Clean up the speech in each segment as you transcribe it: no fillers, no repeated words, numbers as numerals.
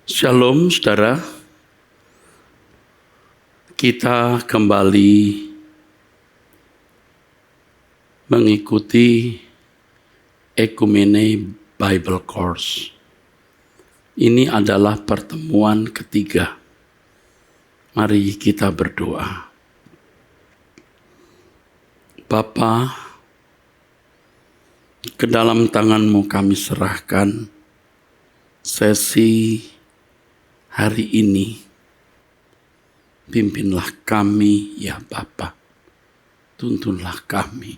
Shalom saudara, kita kembali mengikuti Ekumene Bible Course. Ini adalah pertemuan ketiga. Mari kita berdoa. Bapa, ke dalam tangan-Mu kami serahkan sesi hari ini. Pimpinlah kami ya Bapa, tuntunlah kami,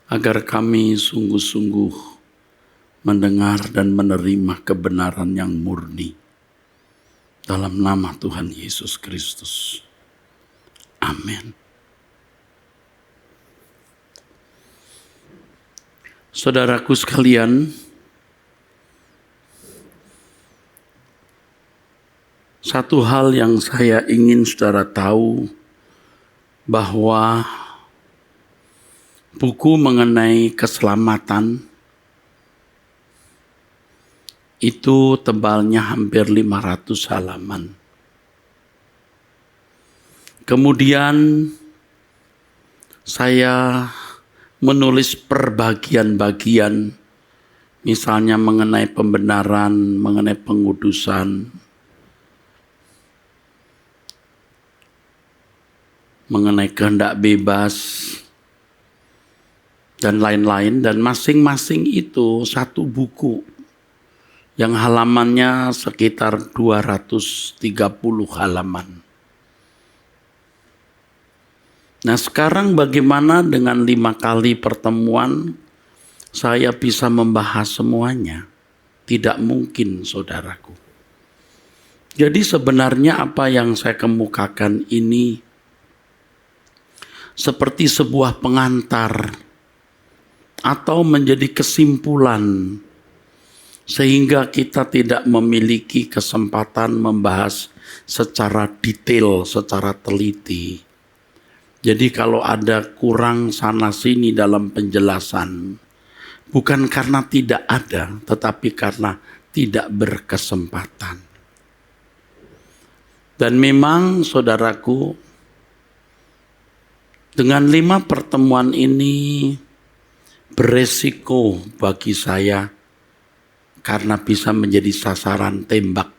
agar kami sungguh-sungguh mendengar dan menerima kebenaran yang murni. Dalam nama Tuhan Yesus Kristus. Amin. Saudaraku sekalian, satu hal yang saya ingin saudara tahu, bahwa buku mengenai keselamatan itu tebalnya hampir 500 halaman. Kemudian saya menulis per bagian-bagian, misalnya mengenai pembenaran, mengenai pengudusan, mengenai kehendak bebas, dan lain-lain. Dan masing-masing itu satu buku yang halamannya sekitar 230 halaman. Nah, sekarang bagaimana dengan 5 kali pertemuan saya bisa membahas semuanya? Tidak mungkin, saudaraku. Jadi sebenarnya apa yang saya kemukakan ini seperti sebuah pengantar atau menjadi kesimpulan, sehingga kita tidak memiliki kesempatan membahas secara detail, secara teliti. Jadi kalau ada kurang sana-sini dalam penjelasan, bukan karena tidak ada, tetapi karena tidak berkesempatan. Dan memang saudaraku, dengan 5 pertemuan ini beresiko bagi saya karena bisa menjadi sasaran tembak.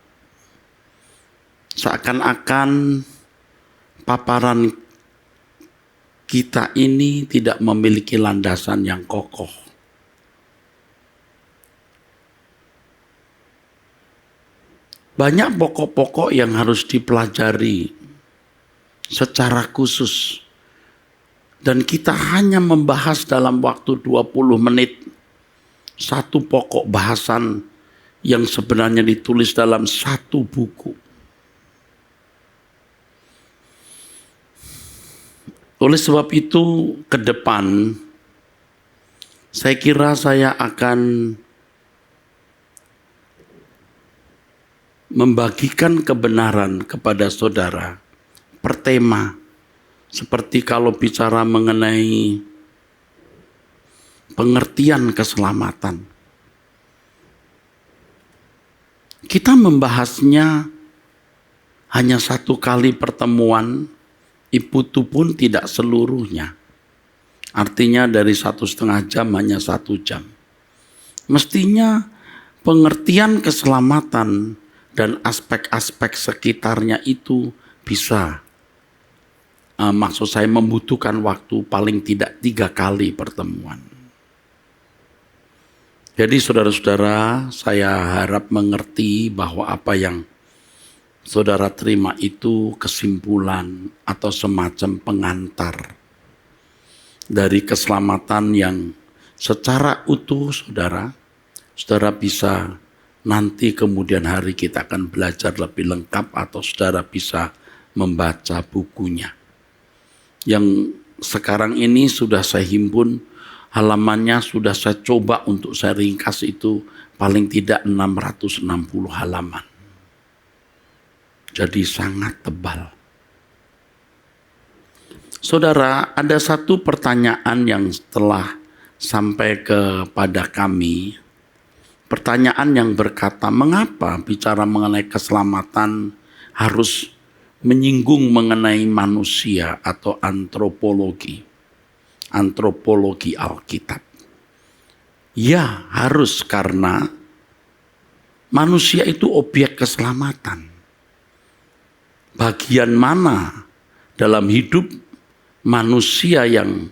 Seakan-akan paparan kita ini tidak memiliki landasan yang kokoh. Banyak pokok-pokok yang harus dipelajari secara khusus. Dan kita hanya membahas dalam waktu 20 menit satu pokok bahasan yang sebenarnya ditulis dalam satu buku. Oleh sebab itu, ke depan saya kira saya akan membagikan kebenaran kepada saudara per tema. Seperti kalau bicara mengenai pengertian keselamatan, kita membahasnya hanya 1 kali pertemuan, itu pun tidak seluruhnya. Artinya dari 1,5 jam hanya 1 jam. Mestinya pengertian keselamatan dan aspek-aspek sekitarnya itu bisa, maksud saya membutuhkan waktu paling tidak 3 kali pertemuan. Jadi saudara-saudara, saya harap mengerti bahwa apa yang saudara terima itu kesimpulan atau semacam pengantar dari keselamatan yang secara utuh saudara bisa nanti kemudian hari kita akan belajar lebih lengkap, atau saudara bisa membaca bukunya. Yang sekarang ini sudah saya himpun, halamannya sudah saya coba untuk saya ringkas, itu paling tidak 660 halaman. Jadi sangat tebal. Saudara, ada satu pertanyaan yang telah sampai kepada kami pertanyaan yang berkata, mengapa bicara mengenai keselamatan harus menyinggung mengenai manusia atau antropologi Alkitab? Ya, harus, karena manusia itu objek keselamatan. Bagian mana dalam hidup manusia yang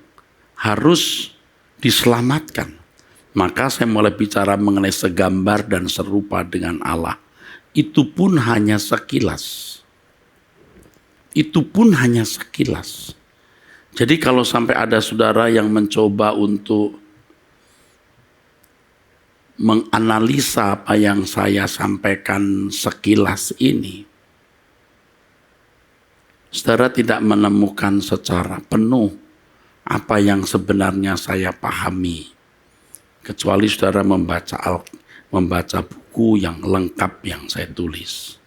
harus diselamatkan? Maka saya mulai bicara mengenai segambar dan serupa dengan Allah. Itu pun hanya sekilas. Itu pun hanya sekilas. Jadi kalau sampai ada saudara yang mencoba untuk menganalisa apa yang saya sampaikan sekilas ini, saudara tidak menemukan secara penuh apa yang sebenarnya saya pahami. Kecuali saudara membaca buku yang lengkap yang saya tulis.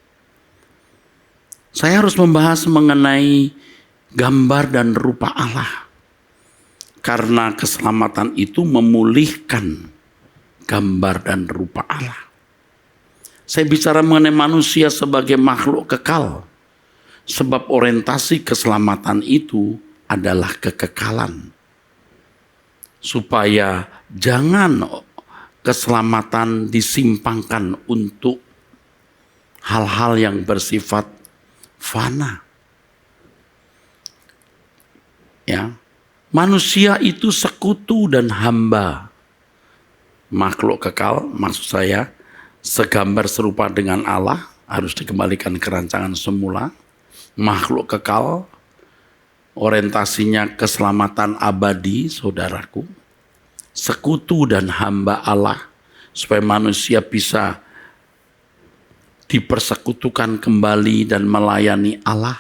Saya harus membahas mengenai gambar dan rupa Allah. Karena keselamatan itu memulihkan gambar dan rupa Allah. Saya bicara mengenai manusia sebagai makhluk kekal. Sebab orientasi keselamatan itu adalah kekekalan. Supaya jangan keselamatan disimpangkan untuk hal-hal yang bersifat fana. Ya, manusia itu sekutu dan hamba. Makhluk kekal, maksud saya, segambar serupa dengan Allah, harus dikembalikan ke rancangan semula. Makhluk kekal, orientasinya keselamatan abadi, saudaraku. Sekutu dan hamba Allah, supaya manusia bisa dipersekutukan kembali dan melayani Allah.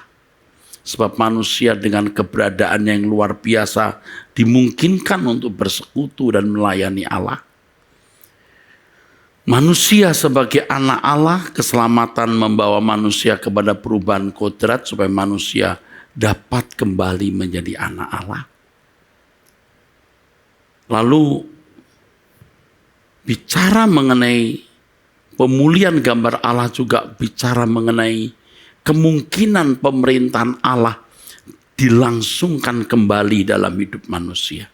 Sebab manusia dengan keberadaan yang luar biasa dimungkinkan untuk bersekutu dan melayani Allah. Manusia sebagai anak Allah, keselamatan membawa manusia kepada perubahan kodrat supaya manusia dapat kembali menjadi anak Allah. Lalu bicara mengenai pemulihan gambar Allah juga bicara mengenai kemungkinan pemerintahan Allah dilangsungkan kembali dalam hidup manusia.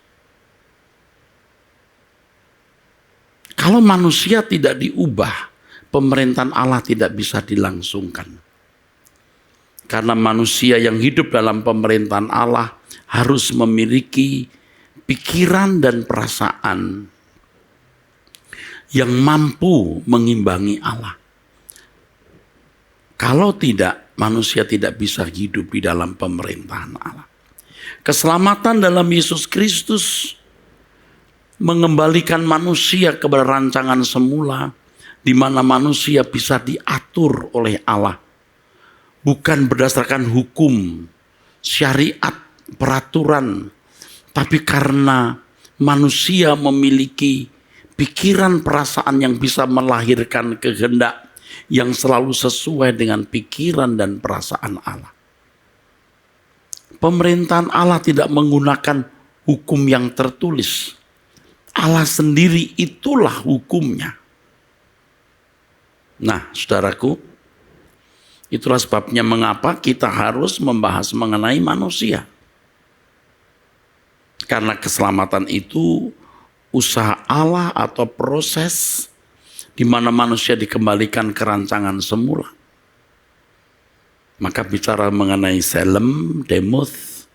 Kalau manusia tidak diubah, pemerintahan Allah tidak bisa dilangsungkan. Karena manusia yang hidup dalam pemerintahan Allah harus memiliki pikiran dan perasaan yang mampu mengimbangi Allah. Kalau tidak, manusia tidak bisa hidup di dalam pemerintahan Allah. Keselamatan dalam Yesus Kristus mengembalikan manusia kepada rancangan semula, di mana manusia bisa diatur oleh Allah. Bukan berdasarkan hukum, syariat, peraturan, tapi karena manusia memiliki pikiran perasaan yang bisa melahirkan kehendak yang selalu sesuai dengan pikiran dan perasaan Allah. Pemerintahan Allah tidak menggunakan hukum yang tertulis. Allah sendiri itulah hukumnya. Nah, saudaraku, itulah sebabnya mengapa kita harus membahas mengenai manusia. Karena keselamatan itu usaha Allah atau proses di mana manusia dikembalikan ke rancangan semula. Maka bicara mengenai Selem, Demuth,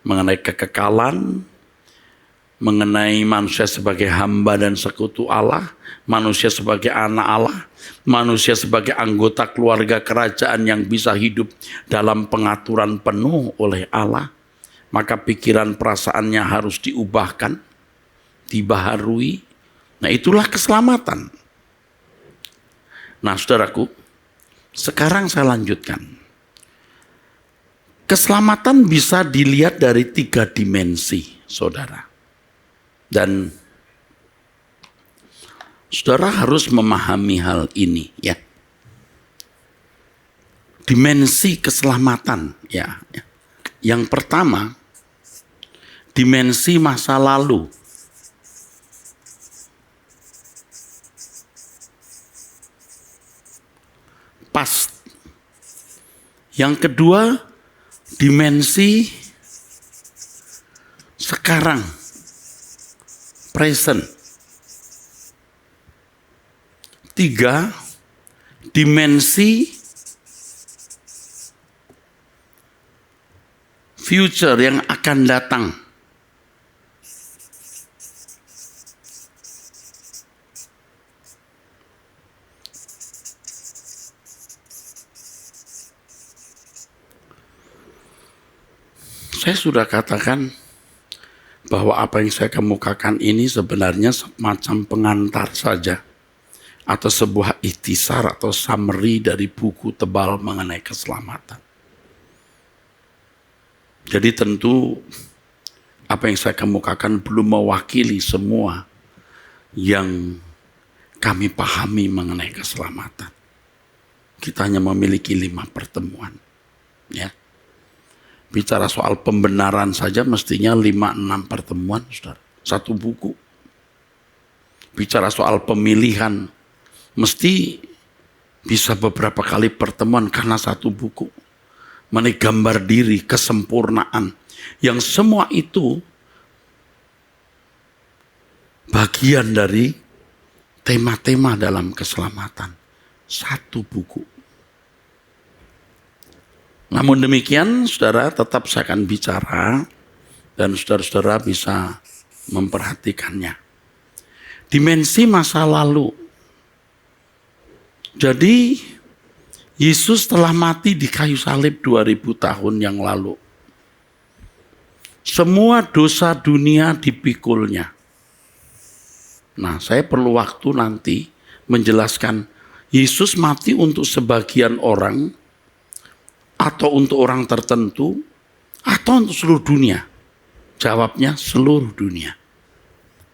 mengenai kekekalan, mengenai manusia sebagai hamba dan sekutu Allah, manusia sebagai anak Allah, manusia sebagai anggota keluarga kerajaan yang bisa hidup dalam pengaturan penuh oleh Allah, maka pikiran perasaannya harus diubahkan, dibaharui. Nah, itulah keselamatan. Nah, saudaraku, sekarang saya lanjutkan. Keselamatan bisa dilihat dari 3 dimensi, saudara. Dan saudara harus memahami hal ini, ya. Dimensi keselamatan, ya. Yang pertama, dimensi masa lalu. Yang kedua, dimensi sekarang, present. 3, dimensi future yang akan datang. Saya sudah katakan bahwa apa yang saya kemukakan ini sebenarnya semacam pengantar saja, atau sebuah ikhtisar atau summary dari buku tebal mengenai keselamatan. Jadi tentu apa yang saya kemukakan belum mewakili semua yang kami pahami mengenai keselamatan. Kita hanya memiliki 5 pertemuan. Ya. Bicara soal pembenaran saja mestinya 5-6 pertemuan, saudara. 1 buku. Bicara soal pemilihan mesti bisa beberapa kali pertemuan karena 1 buku. Mengenai gambar diri, kesempurnaan. Yang semua itu bagian dari tema-tema dalam keselamatan. 1 buku. Namun demikian, saudara, tetap saya akan bicara dan saudara-saudara bisa memperhatikannya. Dimensi masa lalu. Jadi, Yesus telah mati di kayu salib 2000 tahun yang lalu. Semua dosa dunia dipikulnya. Nah, saya perlu waktu nanti menjelaskan Yesus mati untuk sebagian orang, atau untuk orang tertentu, atau untuk seluruh dunia. Jawabnya seluruh dunia.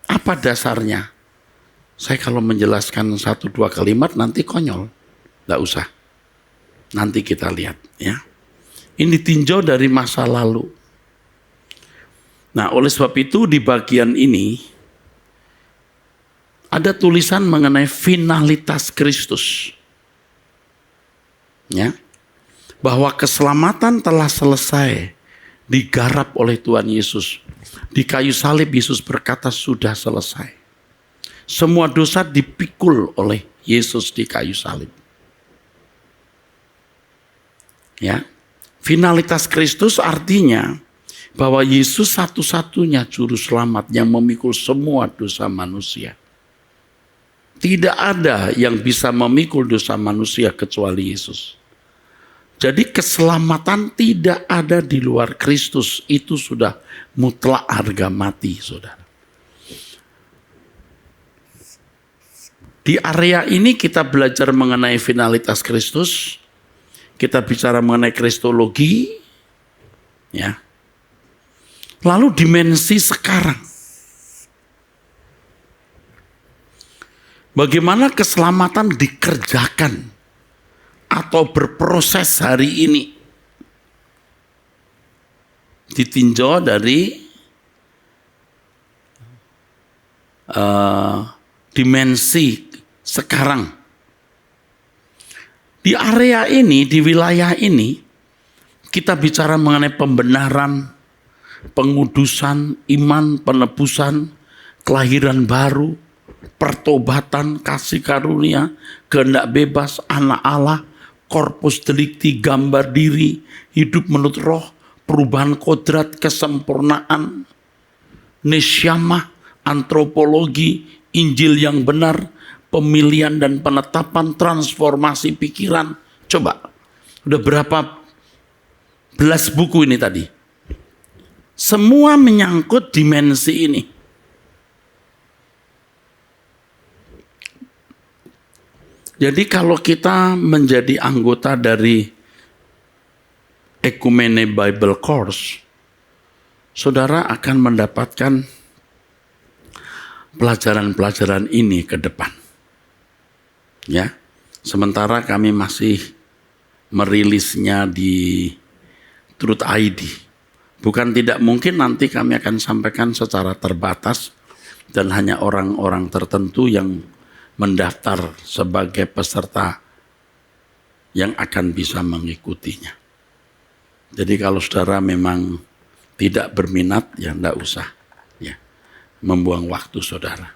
Apa dasarnya? Saya kalau menjelaskan 1-2 kalimat nanti konyol. Tidak usah. Nanti kita lihat. Ya. Ini tinjau dari masa lalu. Nah, oleh sebab itu di bagian ini ada tulisan mengenai finalitas Kristus. Ya. Bahwa keselamatan telah selesai digarap oleh Tuhan Yesus. Di kayu salib Yesus berkata sudah selesai. Semua dosa dipikul oleh Yesus di kayu salib. Ya. Finalitas Kristus artinya bahwa Yesus satu-satunya juru selamat yang memikul semua dosa manusia. Tidak ada yang bisa memikul dosa manusia kecuali Yesus. Jadi keselamatan tidak ada di luar Kristus. Itu sudah mutlak harga mati, saudara. Di area ini kita belajar mengenai finalitas Kristus. Kita bicara mengenai kristologi. Ya. Lalu dimensi sekarang. Bagaimana keselamatan dikerjakan atau berproses hari ini. Ditinjau dari dimensi sekarang. Di area ini, di wilayah ini, kita bicara mengenai pembenaran, pengudusan, iman, penebusan, kelahiran baru, pertobatan, kasih karunia, kehendak bebas, anak Allah, corpus delicti, gambar diri, hidup menurut roh, perubahan kodrat, kesempurnaan, nesyamah, antropologi, Injil yang benar, pemilihan dan penetapan, transformasi pikiran. Coba, udah berapa belas buku ini tadi? Semua menyangkut dimensi ini. Jadi kalau kita menjadi anggota dari Ekumene Bible Course, saudara akan mendapatkan pelajaran-pelajaran ini ke depan. Ya, sementara kami masih merilisnya di Truth ID. Bukan tidak mungkin nanti kami akan sampaikan secara terbatas dan hanya orang-orang tertentu yang mendaftar sebagai peserta yang akan bisa mengikutinya. Jadi kalau saudara memang tidak berminat, ya enggak usah ya membuang waktu saudara.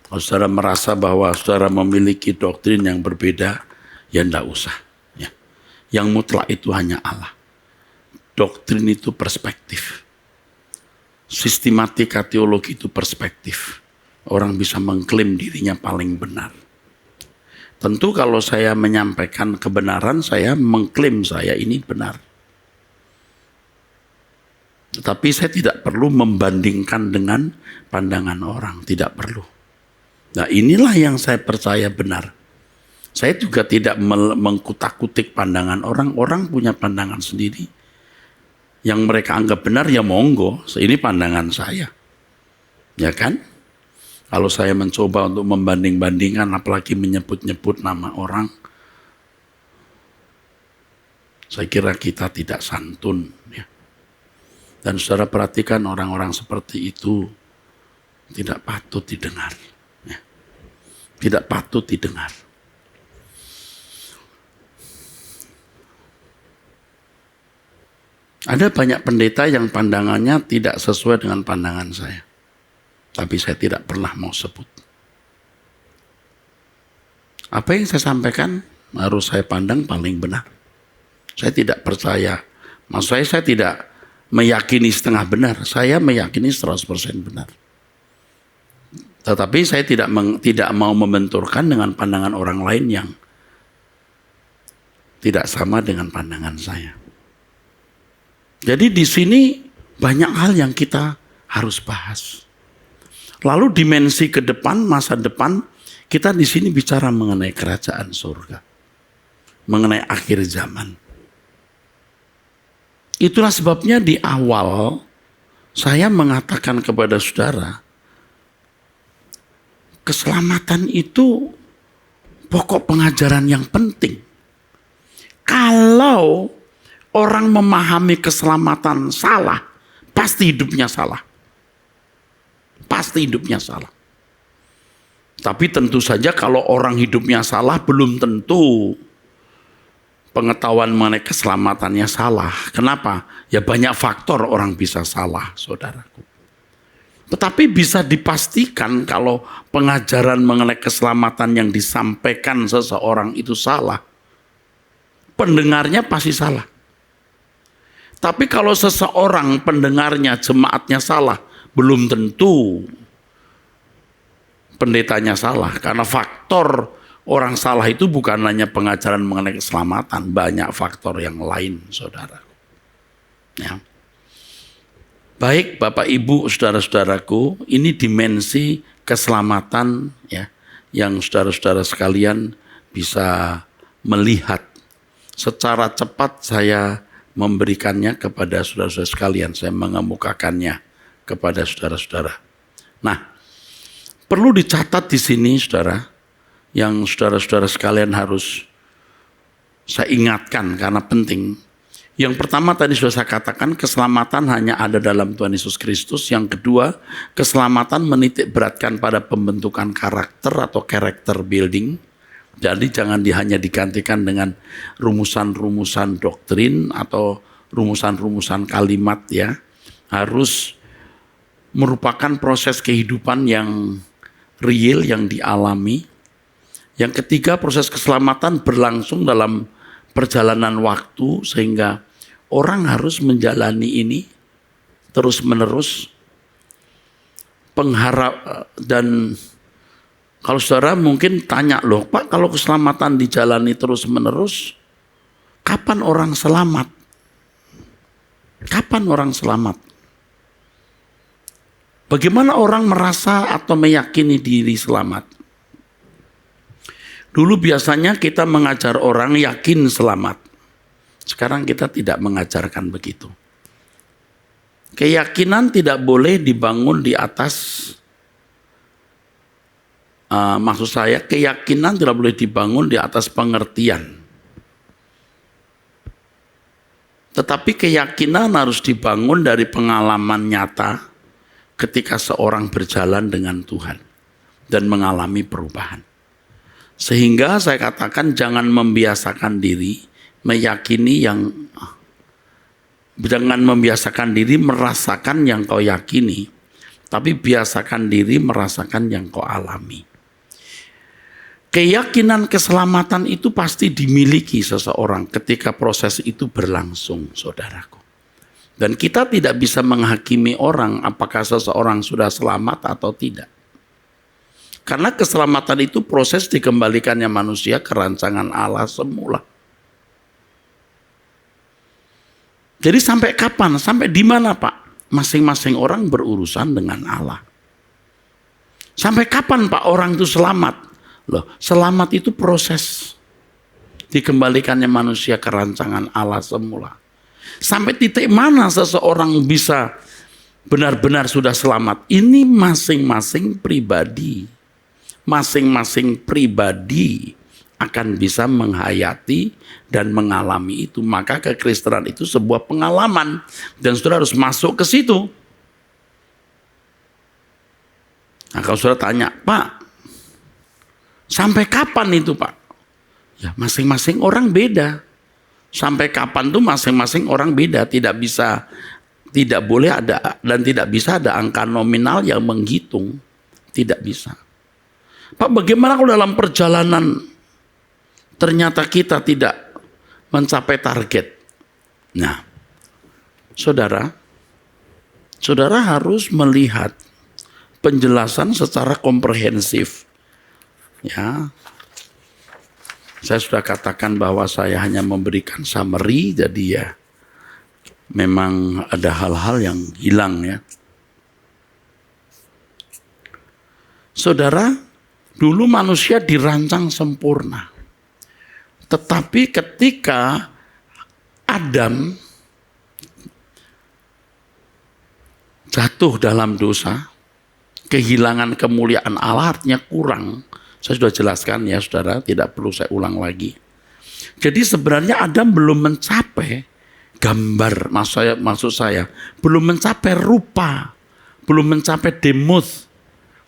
Kalau saudara merasa bahwa saudara memiliki doktrin yang berbeda, ya enggak usah. Ya. Yang mutlak itu hanya Allah. Doktrin itu perspektif. Sistematika teologi itu perspektif. Orang bisa mengklaim dirinya paling benar. Tentu kalau saya menyampaikan kebenaran, saya mengklaim saya ini benar. Tetapi saya tidak perlu membandingkan dengan pandangan orang, tidak perlu. Nah, inilah yang saya percaya benar. Saya juga tidak mengkutak-kutik pandangan orang. Orang punya pandangan sendiri. Yang mereka anggap benar, ya monggo. Ini pandangan saya. Ya kan? Kalau saya mencoba untuk membanding-bandingkan, apalagi menyebut-nyebut nama orang, saya kira kita tidak santun. Ya. Dan saudara perhatikan orang-orang seperti itu tidak patut didengar. Ya. Tidak patut didengar. Ada banyak pendeta yang pandangannya tidak sesuai dengan pandangan saya. Tapi saya tidak pernah mau sebut. Apa yang saya sampaikan harus saya pandang paling benar. Saya tidak percaya. Maksud saya tidak meyakini setengah benar. Saya meyakini 100% benar. Tetapi saya tidak mau membenturkan dengan pandangan orang lain yang tidak sama dengan pandangan saya. Jadi di sini banyak hal yang kita harus bahas. Lalu dimensi ke depan, masa depan, kita di sini bicara mengenai kerajaan surga. Mengenai akhir zaman. Itulah sebabnya di awal saya mengatakan kepada saudara, keselamatan itu pokok pengajaran yang penting. Kalau orang memahami keselamatan salah, pasti hidupnya salah. Pasti hidupnya salah. Tapi tentu saja kalau orang hidupnya salah, belum tentu pengetahuan mengenai keselamatannya salah. Kenapa? Ya banyak faktor orang bisa salah, saudaraku. Tetapi bisa dipastikan kalau pengajaran mengenai keselamatan yang disampaikan seseorang itu salah, pendengarnya pasti salah. Tapi kalau seseorang pendengarnya, jemaatnya salah, belum tentu pendetanya salah. Karena faktor orang salah itu bukan hanya pengajaran mengenai keselamatan, banyak faktor yang lain, saudara. Ya. Baik Bapak Ibu, saudara-saudaraku, ini dimensi keselamatan ya, yang saudara-saudara sekalian bisa melihat. Secara cepat saya memberikannya kepada saudara-saudara sekalian, saya mengemukakannya kepada saudara-saudara. Nah, perlu dicatat di sini saudara, yang saudara-saudara sekalian harus saya ingatkan karena penting. Yang pertama tadi sudah saya katakan, keselamatan hanya ada dalam Tuhan Yesus Kristus. Yang kedua, keselamatan menitik beratkan pada pembentukan karakter atau character building. Jadi jangan hanya digantikan dengan rumusan-rumusan doktrin atau rumusan-rumusan kalimat ya. Harus merupakan proses kehidupan yang real, yang dialami. Yang ketiga, proses keselamatan berlangsung dalam perjalanan waktu sehingga orang harus menjalani ini terus-menerus. Dan kalau saudara mungkin tanya, loh Pak, kalau keselamatan dijalani terus-menerus, kapan orang selamat? Kapan orang selamat? Bagaimana orang merasa atau meyakini diri selamat? Dulu biasanya kita mengajar orang yakin selamat. Sekarang kita tidak mengajarkan begitu. Keyakinan tidak boleh dibangun di atas, maksud saya keyakinan tidak boleh dibangun di atas pengertian. Tetapi keyakinan harus dibangun dari pengalaman nyata ketika seorang berjalan dengan Tuhan dan mengalami perubahan. Sehingga saya katakan jangan membiasakan diri meyakini yang, jangan membiasakan diri merasakan yang kau yakini, tapi biasakan diri merasakan yang kau alami. Keyakinan keselamatan itu pasti dimiliki seseorang ketika proses itu berlangsung, saudaraku. Dan kita tidak bisa menghakimi orang apakah seseorang sudah selamat atau tidak. Karena keselamatan itu proses dikembalikannya manusia ke rancangan Allah semula. Jadi sampai kapan? Sampai di mana, Pak? Masing-masing orang berurusan dengan Allah. Sampai kapan, Pak, orang itu selamat? Loh, selamat itu proses dikembalikannya manusia ke rancangan Allah semula. Sampai titik mana seseorang bisa benar-benar sudah selamat? Ini masing-masing pribadi. Masing-masing pribadi akan bisa menghayati dan mengalami itu. Maka kekristenan itu sebuah pengalaman. Dan saudara harus masuk ke situ. Nah, kalau saudara tanya, Pak, sampai kapan itu, Pak? Ya, masing-masing orang beda. Sampai kapan tuh masing-masing orang beda. Tidak boleh ada dan tidak bisa ada angka nominal yang menghitung. Tidak bisa. Pak, bagaimana kalau dalam perjalanan ternyata kita tidak mencapai target? Nah, saudara harus melihat penjelasan secara komprehensif. Ya, saya sudah katakan bahwa saya hanya memberikan summary, jadi ya memang ada hal-hal yang hilang ya. Saudara, dulu manusia dirancang sempurna. Tetapi ketika Adam jatuh dalam dosa, kehilangan kemuliaan Allah, artinya kurang. Saya sudah jelaskan ya saudara, tidak perlu saya ulang lagi. Jadi sebenarnya Adam belum mencapai gambar, maksud saya belum mencapai rupa, belum mencapai demos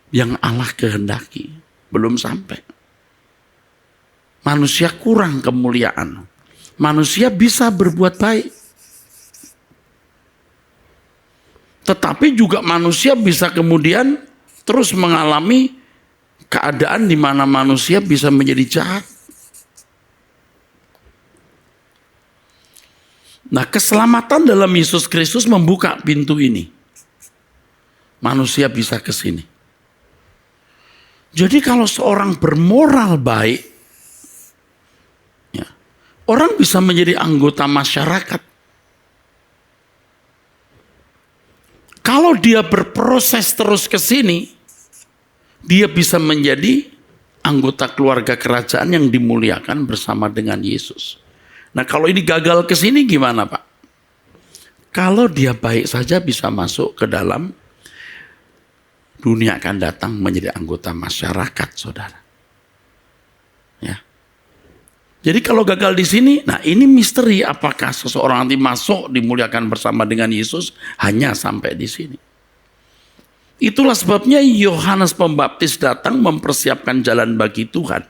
yang Allah kehendaki, belum sampai. Manusia kurang kemuliaan. Manusia bisa berbuat baik, tetapi juga manusia bisa kemudian terus mengalami keadaan di mana manusia bisa menjadi jahat. Nah, keselamatan dalam Yesus Kristus membuka pintu ini. Manusia bisa ke sini. Jadi kalau seorang bermoral baik, ya, orang bisa menjadi anggota masyarakat. Kalau dia berproses terus ke sini, dia bisa menjadi anggota keluarga kerajaan yang dimuliakan bersama dengan Yesus. Nah, kalau ini gagal ke sini gimana, Pak? Kalau dia baik saja bisa masuk ke dalam dunia akan datang menjadi anggota masyarakat, saudara. Ya. Jadi kalau gagal di sini, nah ini misteri apakah seseorang nanti masuk dimuliakan bersama dengan Yesus hanya sampai di sini. Itulah sebabnya Yohanes Pembaptis datang mempersiapkan jalan bagi Tuhan.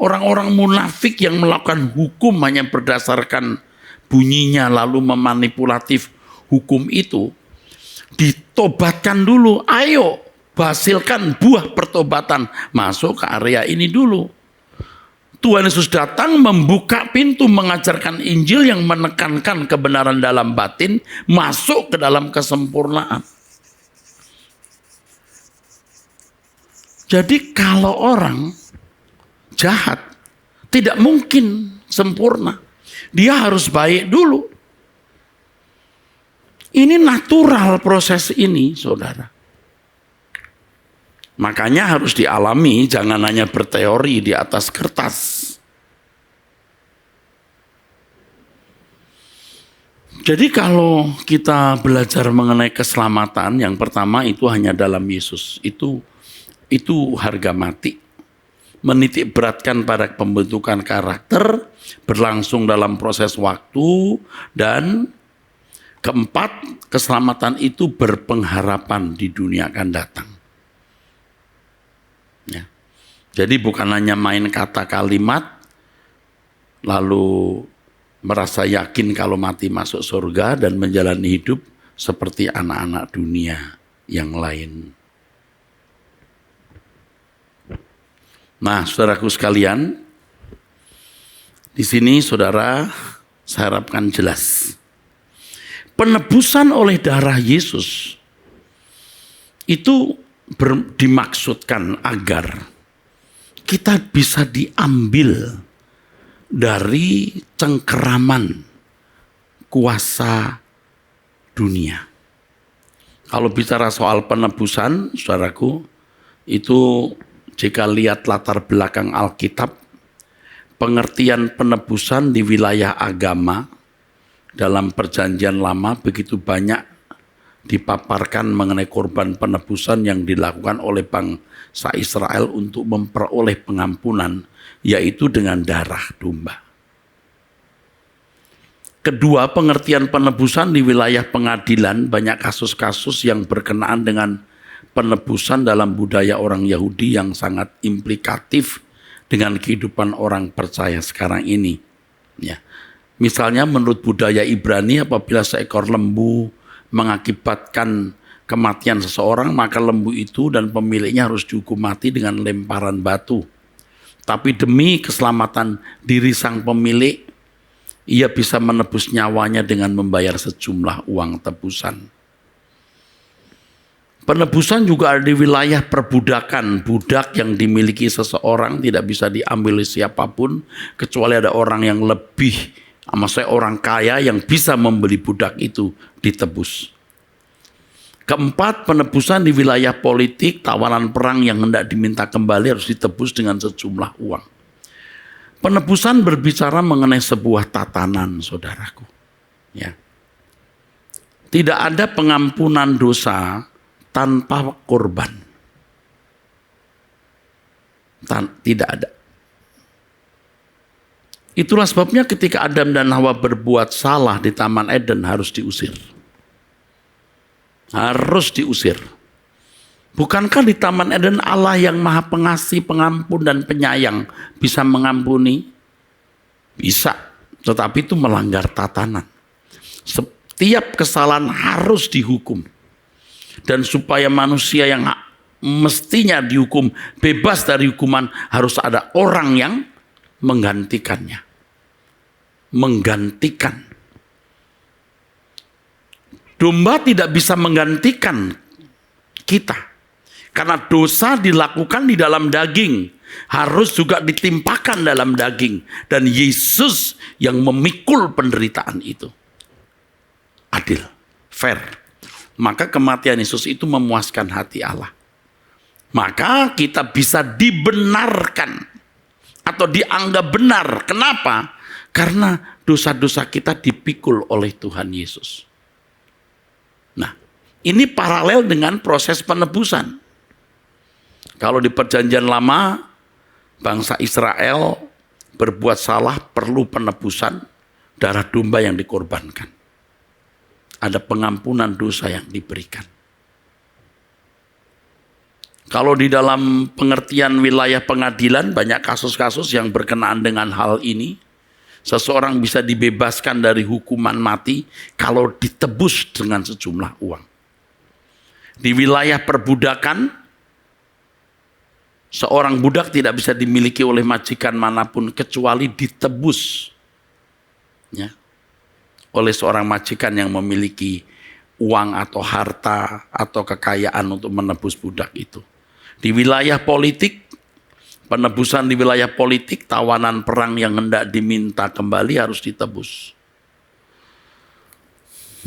Orang-orang munafik yang melakukan hukum hanya berdasarkan bunyinya lalu memanipulatif hukum itu, ditobatkan dulu. Ayo, hasilkan buah pertobatan. Masuk ke area ini dulu. Tuhan Yesus datang membuka pintu mengajarkan Injil yang menekankan kebenaran dalam batin, masuk ke dalam kesempurnaan. Jadi kalau orang jahat tidak mungkin sempurna. Dia harus baik dulu. Ini natural proses ini, saudara. Makanya harus dialami, jangan hanya berteori di atas kertas. Jadi kalau kita belajar mengenai keselamatan, yang pertama itu hanya dalam Yesus. Itu harga mati. Menitik beratkan pada pembentukan karakter, berlangsung dalam proses waktu, dan keempat, keselamatan itu berpengharapan di dunia akan datang. Ya. Jadi bukan hanya main kata kalimat, lalu merasa yakin kalau mati masuk surga dan menjalani hidup seperti anak-anak dunia yang lain. Nah, saudaraku sekalian, di sini saudara saya harapkan jelas. Penebusan oleh darah Yesus itu dimaksudkan agar kita bisa diambil dari cengkeraman kuasa dunia. Kalau bicara soal penebusan, saudaraku, itu jika lihat latar belakang Alkitab, pengertian penebusan di wilayah agama dalam Perjanjian Lama begitu banyak dipaparkan mengenai korban penebusan yang dilakukan oleh bangsa Israel untuk memperoleh pengampunan, yaitu dengan darah domba. Kedua, pengertian penebusan di wilayah pengadilan, banyak kasus-kasus yang berkenaan dengan penebusan dalam budaya orang Yahudi yang sangat implikatif dengan kehidupan orang percaya sekarang ini. Ya. Misalnya menurut budaya Ibrani, apabila seekor lembu mengakibatkan kematian seseorang, maka lembu itu dan pemiliknya harus dihukum mati dengan lemparan batu. Tapi demi keselamatan diri sang pemilik, ia bisa menebus nyawanya dengan membayar sejumlah uang tebusan. Penebusan juga ada di wilayah perbudakan. Budak yang dimiliki seseorang tidak bisa diambil oleh siapapun, kecuali ada orang yang lebih, maksudnya orang kaya yang bisa membeli budak itu ditebus. Keempat, penebusan di wilayah politik, tawanan perang yang hendak diminta kembali harus ditebus dengan sejumlah uang. Penebusan berbicara mengenai sebuah tatanan, saudaraku. Ya. Tidak ada pengampunan dosa tanpa korban. Tidak ada. Itulah sebabnya ketika Adam dan Hawa berbuat salah di Taman Eden harus diusir. Harus diusir. Bukankah di Taman Eden Allah yang Maha Pengasih, Pengampun dan Penyayang bisa mengampuni? Bisa, tetapi itu melanggar tatanan. Setiap kesalahan harus dihukum. Dan supaya manusia yang mestinya dihukum bebas dari hukuman, harus ada orang yang menggantikannya. Menggantikan. Domba tidak bisa menggantikan kita. Karena dosa dilakukan di dalam daging, harus juga ditimpakan dalam daging. Dan Yesus yang memikul penderitaan itu. Adil, fair. Maka kematian Yesus itu memuaskan hati Allah. Maka kita bisa dibenarkan atau dianggap benar. Kenapa? Karena dosa-dosa kita dipikul oleh Tuhan Yesus. Nah, ini paralel dengan proses penebusan. Kalau di Perjanjian Lama, bangsa Israel berbuat salah perlu penebusan, darah domba yang dikorbankan. Ada pengampunan dosa yang diberikan. Kalau di dalam pengertian wilayah pengadilan, banyak kasus-kasus yang berkenaan dengan hal ini. Seseorang bisa dibebaskan dari hukuman mati kalau ditebus dengan sejumlah uang. Di wilayah perbudakan, seorang budak tidak bisa dimiliki oleh majikan manapun kecuali ditebus, ya, oleh seorang majikan yang memiliki uang atau harta atau kekayaan untuk menebus budak itu. Di wilayah politik, penebusan di wilayah politik, tawanan perang yang hendak diminta kembali harus ditebus.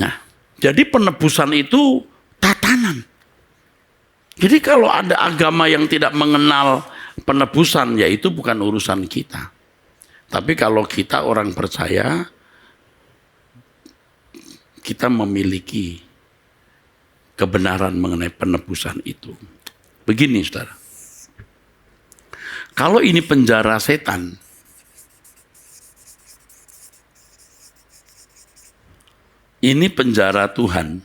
Nah, jadi penebusan itu tatanan. Jadi kalau ada agama yang tidak mengenal penebusan, ya itu bukan urusan kita. Tapi kalau kita orang percaya, kita memiliki kebenaran mengenai penebusan itu. Begini, saudara. Kalau ini penjara setan, ini penjara Tuhan.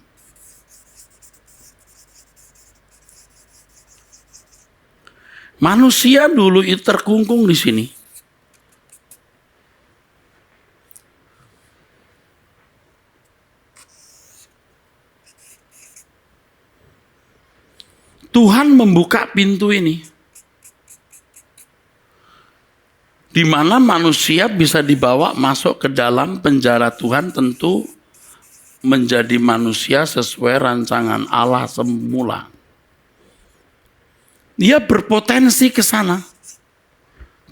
Manusia dulu itu terkungkung di sini. Tuhan membuka pintu ini, di mana manusia bisa dibawa masuk ke dalam penjara Tuhan, tentu menjadi manusia sesuai rancangan Allah semula. Dia berpotensi ke sana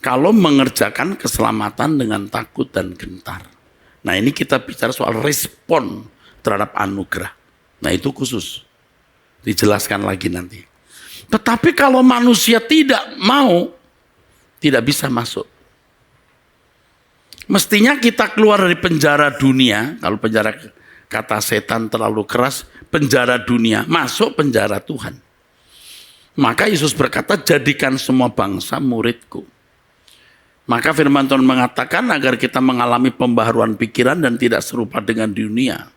kalau mengerjakan keselamatan dengan takut dan gentar. Nah, ini kita bicara soal respon terhadap anugerah. Nah, itu khusus. Dijelaskan lagi nanti. Tetapi kalau manusia tidak mau, tidak bisa masuk. Mestinya kita keluar dari penjara dunia, kalau penjara kata setan terlalu keras, penjara dunia, masuk penjara Tuhan. Maka Yesus berkata, jadikan semua bangsa muridku. Maka firman Tuhan mengatakan agar kita mengalami pembaharuan pikiran dan tidak serupa dengan dunia.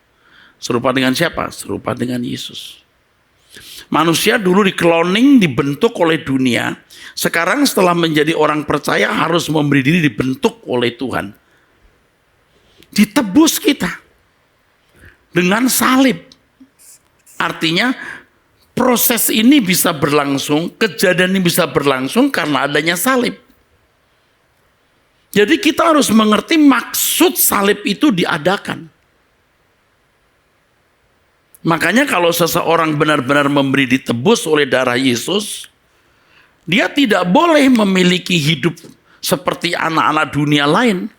Serupa dengan siapa? Serupa dengan Yesus. Manusia dulu dikloning, dibentuk oleh dunia. Sekarang setelah menjadi orang percaya harus memberi diri dibentuk oleh Tuhan. Ditebus kita dengan salib. Artinya proses ini bisa berlangsung, kejadian ini bisa berlangsung karena adanya salib. Jadi kita harus mengerti maksud salib itu diadakan. Makanya kalau seseorang benar-benar memberi ditebus oleh darah Yesus, dia tidak boleh memiliki hidup seperti anak-anak dunia lain.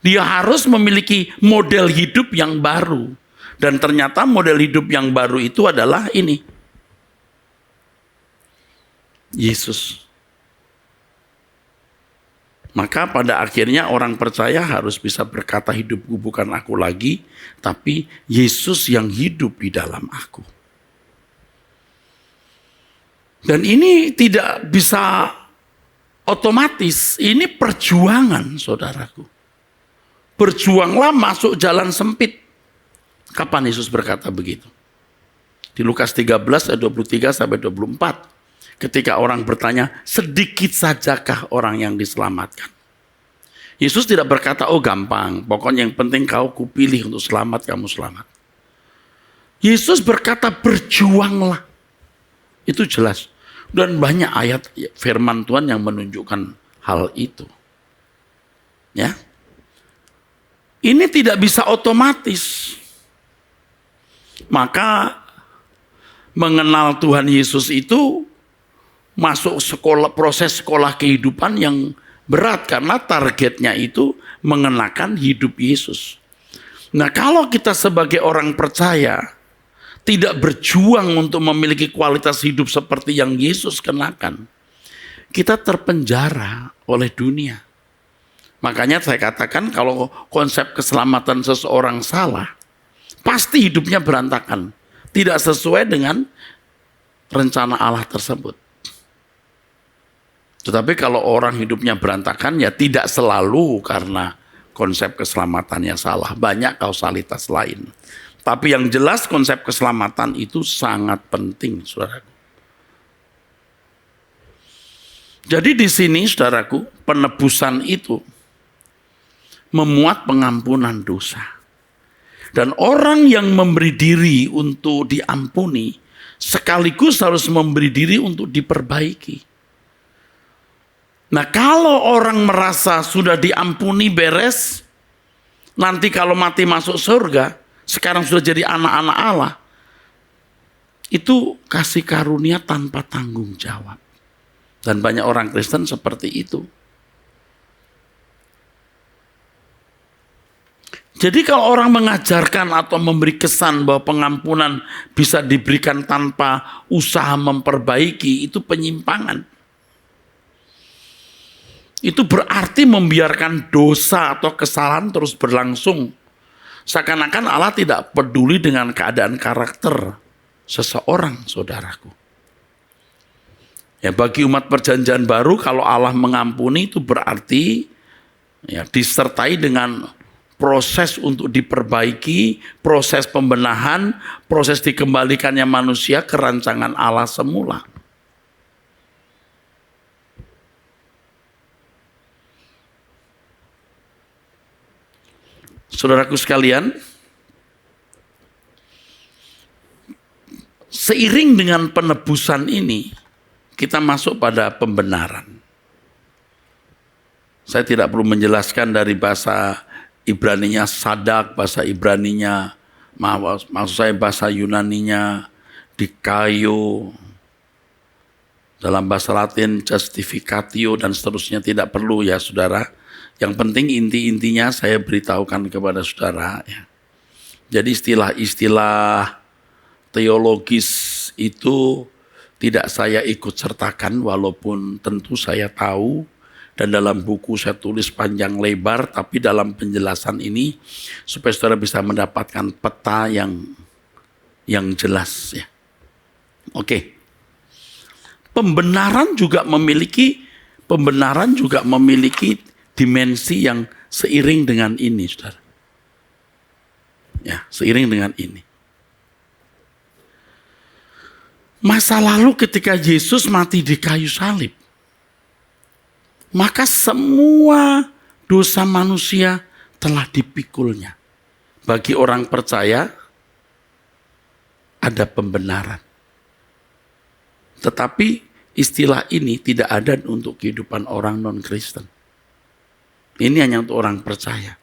Dia harus memiliki model hidup yang baru. Dan ternyata model hidup yang baru itu adalah ini. Yesus. Maka pada akhirnya orang percaya harus bisa berkata, hidupku bukan aku lagi, tapi Yesus yang hidup di dalam aku. Dan ini tidak bisa otomatis, ini perjuangan saudaraku. Berjuanglah masuk jalan sempit. Kapan Yesus berkata begitu? Di Lukas 13 ayat 23 sampai 24. Ketika orang bertanya, sedikit sajakah orang yang diselamatkan? Yesus tidak berkata, oh gampang, pokoknya yang penting kau kupilih untuk selamat, kamu selamat. Yesus berkata, berjuanglah. Itu jelas. Dan banyak ayat firman Tuhan yang menunjukkan hal itu. Ya. Ini tidak bisa otomatis. Maka mengenal Tuhan Yesus itu masuk sekolah, proses sekolah kehidupan yang berat karena targetnya itu mengenakan hidup Yesus. Nah, kalau kita sebagai orang percaya tidak berjuang untuk memiliki kualitas hidup seperti yang Yesus kenakan, kita terpenjara oleh dunia. Makanya saya katakan kalau konsep keselamatan seseorang salah, pasti hidupnya berantakan. Tidak sesuai dengan rencana Allah tersebut. Tetapi kalau orang hidupnya berantakan, ya tidak selalu karena konsep keselamatannya salah. Banyak kausalitas lain. Tapi yang jelas konsep keselamatan itu sangat penting, saudaraku. Jadi di sini, saudaraku, penebusan itu memuat pengampunan dosa. Dan orang yang memberi diri untuk diampuni, sekaligus harus memberi diri untuk diperbaiki. Nah, kalau orang merasa sudah diampuni beres, nanti kalau mati masuk surga, sekarang sudah jadi anak-anak Allah, itu kasih karunia tanpa tanggung jawab. Dan banyak orang Kristen seperti itu. Jadi kalau orang mengajarkan atau memberi kesan bahwa pengampunan bisa diberikan tanpa usaha memperbaiki, itu penyimpangan. Itu berarti membiarkan dosa atau kesalahan terus berlangsung. Seakan-akan Allah tidak peduli dengan keadaan karakter seseorang, saudaraku. Ya, bagi umat perjanjian baru, kalau Allah mengampuni itu berarti ya, disertai dengan proses untuk diperbaiki, proses pembenahan, proses dikembalikannya manusia ke rancangan Allah semula. Saudaraku sekalian, seiring dengan penebusan ini, kita masuk pada pembenaran. Saya tidak perlu menjelaskan dari bahasa Ibraninya sadak, bahasa Ibraninya, maksud saya bahasa Yunaninya dikaio, dalam bahasa Latin justificatio dan seterusnya, tidak perlu ya saudara. Yang penting inti-intinya saya beritahukan kepada saudara. Ya. Jadi istilah-istilah teologis itu tidak saya ikut sertakan, walaupun tentu saya tahu dan dalam buku saya tulis panjang lebar, tapi dalam penjelasan ini supaya saudara bisa mendapatkan peta yang jelas ya. Oke. Pembenaran juga memiliki dimensi yang seiring dengan ini, saudara. Ya, seiring dengan ini. Masa lalu ketika Yesus mati di kayu salib, maka semua dosa manusia telah dipikulnya. Bagi orang percaya, ada pembenaran. Tetapi istilah ini tidak ada untuk kehidupan orang non-Kristen. Ini hanya untuk orang percaya.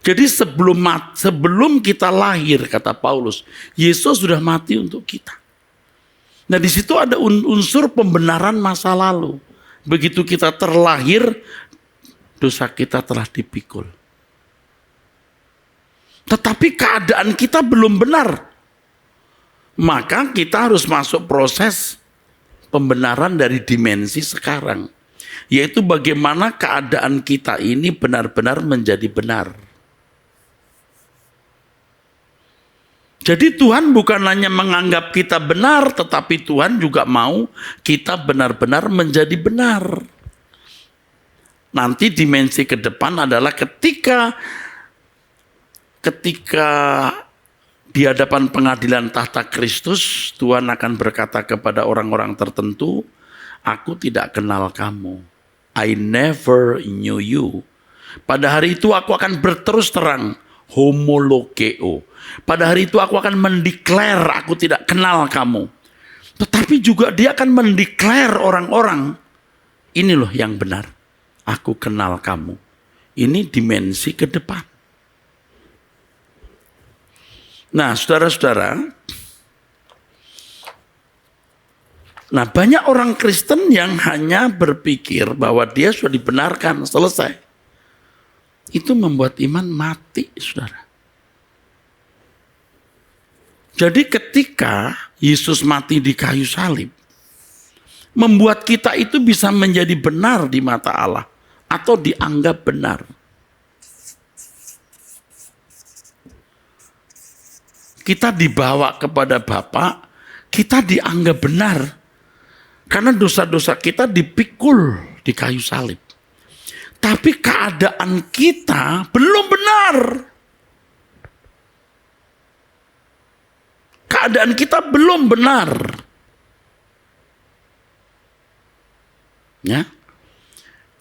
Jadi sebelum kita lahir, kata Paulus, Yesus sudah mati untuk kita. Nah di situ ada unsur pembenaran masa lalu. Begitu kita terlahir, dosa kita telah dipikul. Tetapi keadaan kita belum benar. Maka kita harus masuk proses pembenaran dari dimensi sekarang. Yaitu bagaimana keadaan kita ini benar-benar menjadi benar. Jadi Tuhan bukan hanya menganggap kita benar, tetapi Tuhan juga mau kita benar-benar menjadi benar. Nanti dimensi ke depan adalah ketika di hadapan pengadilan tahta Kristus, Tuhan akan berkata kepada orang-orang tertentu, aku tidak kenal kamu. I never knew you. Pada hari itu aku akan berterus terang, homologeo. Pada hari itu aku akan mendeklar aku tidak kenal kamu. Tetapi juga dia akan mendeklar orang-orang, ini loh yang benar, aku kenal kamu. Ini dimensi ke depan. Nah saudara-saudara, nah banyak orang Kristen yang hanya berpikir bahwa dia sudah dibenarkan, selesai. Itu membuat iman mati, saudara. Jadi ketika Yesus mati di kayu salib, membuat kita itu bisa menjadi benar di mata Allah atau dianggap benar. Kita dibawa kepada Bapa, kita dianggap benar. Karena dosa-dosa kita dipikul di kayu salib. Tapi keadaan kita belum benar. Keadaan kita belum benar. Ya.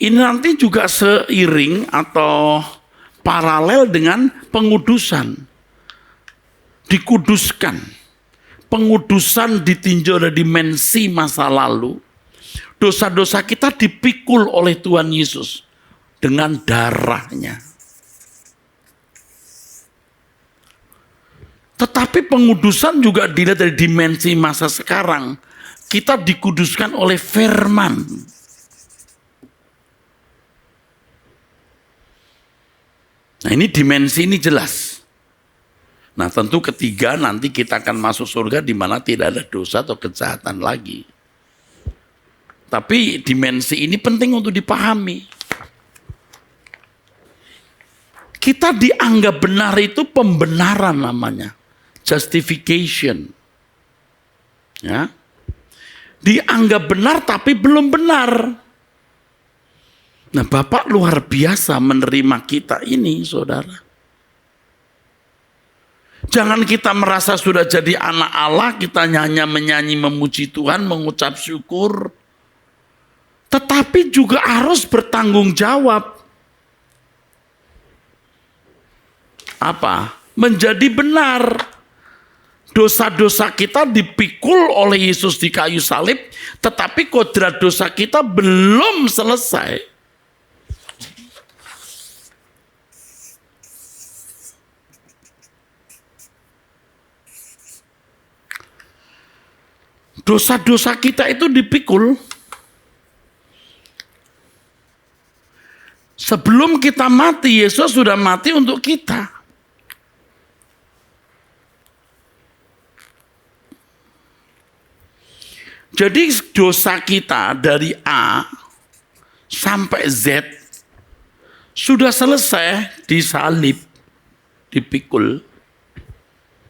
Ini nanti juga seiring atau paralel dengan pengudusan. Dikuduskan. Pengudusan ditinjau dari dimensi masa lalu. Dosa-dosa kita dipikul oleh Tuhan Yesus dengan darahnya. Tetapi pengudusan juga dilihat dari dimensi masa sekarang. Kita dikuduskan oleh firman. Nah ini dimensi ini jelas. Nah tentu ketiga nanti kita akan masuk surga di mana tidak ada dosa atau kejahatan lagi. Tapi dimensi ini penting untuk dipahami. Kita dianggap benar itu pembenaran namanya. Justification. Ya. Dianggap benar tapi belum benar. Nah Bapak luar biasa menerima kita ini saudara. Jangan kita merasa sudah jadi anak Allah, kita hanya menyanyi memuji Tuhan, mengucap syukur. Tetapi juga harus bertanggung jawab. Apa? Menjadi benar. Dosa-dosa kita dipikul oleh Yesus di kayu salib, tetapi kodrat dosa kita belum selesai. Dosa-dosa kita itu dipikul. Sebelum kita mati, Yesus sudah mati untuk kita. Jadi dosa kita dari A sampai Z sudah selesai disalib, dipikul,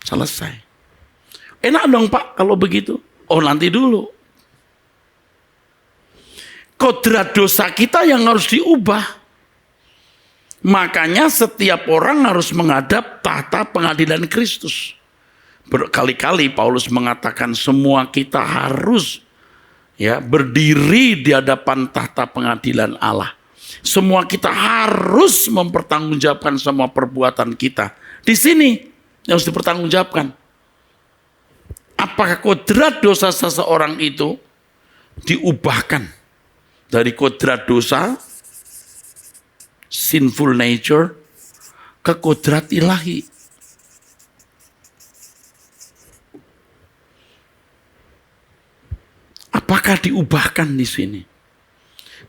selesai. Enak dong Pak kalau begitu. Oh nanti dulu. Kodrat dosa kita yang harus diubah. Makanya setiap orang harus menghadap tahta pengadilan Kristus. Berkali-kali Paulus mengatakan semua kita harus berdiri di hadapan tahta pengadilan Allah. Semua kita harus mempertanggungjawabkan semua perbuatan kita. Di sini yang harus dipertanggungjawabkan. Apakah kodrat dosa seseorang itu diubahkan dari kodrat dosa, sinful nature, ke kodrat ilahi. Apakah diubahkan di sini?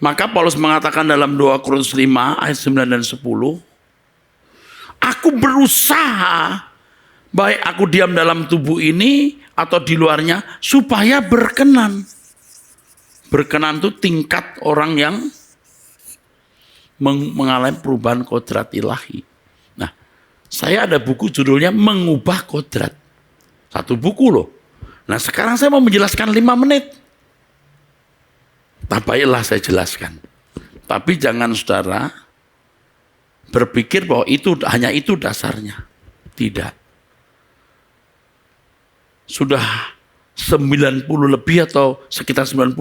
Maka Paulus mengatakan dalam 2 Korintus 5 ayat 9 dan 10, aku berusaha, baik aku diam dalam tubuh ini atau di luarnya, supaya berkenan. Berkenan itu tingkat orang yang mengalami perubahan kodrat ilahi. Nah, saya ada buku judulnya Mengubah Kodrat. Satu buku loh. Nah sekarang saya mau menjelaskan 5 menit. Tak baiklah saya jelaskan. Tapi jangan saudara berpikir bahwa hanya itu dasarnya. Tidak. Sudah 90 lebih atau sekitar 90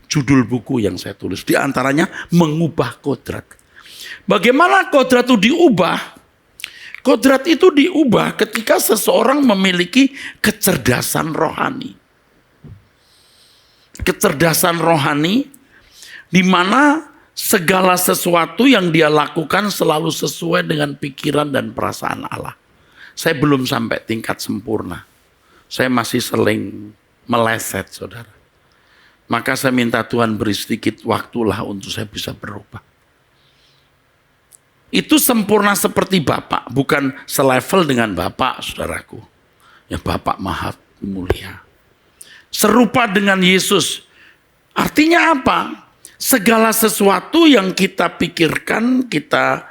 judul buku yang saya tulis. Di antaranya Mengubah Kodrat. Bagaimana kodrat itu diubah? Kodrat itu diubah ketika seseorang memiliki kecerdasan rohani. Kecerdasan rohani di mana segala sesuatu yang dia lakukan selalu sesuai dengan pikiran dan perasaan Allah. Saya belum sampai tingkat sempurna. Saya masih seling meleset, saudara. Maka saya minta Tuhan beri sedikit waktulah untuk saya bisa berubah. Itu sempurna seperti Bapak, bukan selevel dengan Bapak, saudaraku. Ya Bapak maha mulia. Serupa dengan Yesus. Artinya apa? Segala sesuatu yang kita pikirkan, kita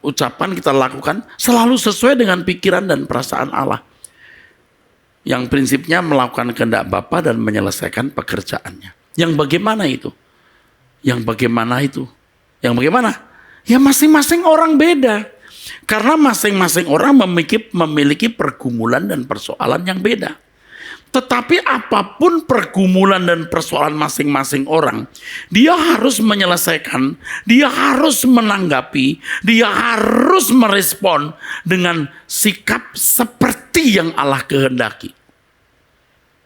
ucapan, kita lakukan, selalu sesuai dengan pikiran dan perasaan Allah. Yang prinsipnya melakukan kehendak Bapa dan menyelesaikan pekerjaannya. Yang bagaimana itu? Yang bagaimana itu? Yang bagaimana? Ya masing-masing orang beda. Karena masing-masing orang memiliki pergumulan dan persoalan yang beda. Tetapi apapun pergumulan dan persoalan masing-masing orang, dia harus menyelesaikan, dia harus menanggapi, dia harus merespon dengan sikap seperti yang Allah kehendaki.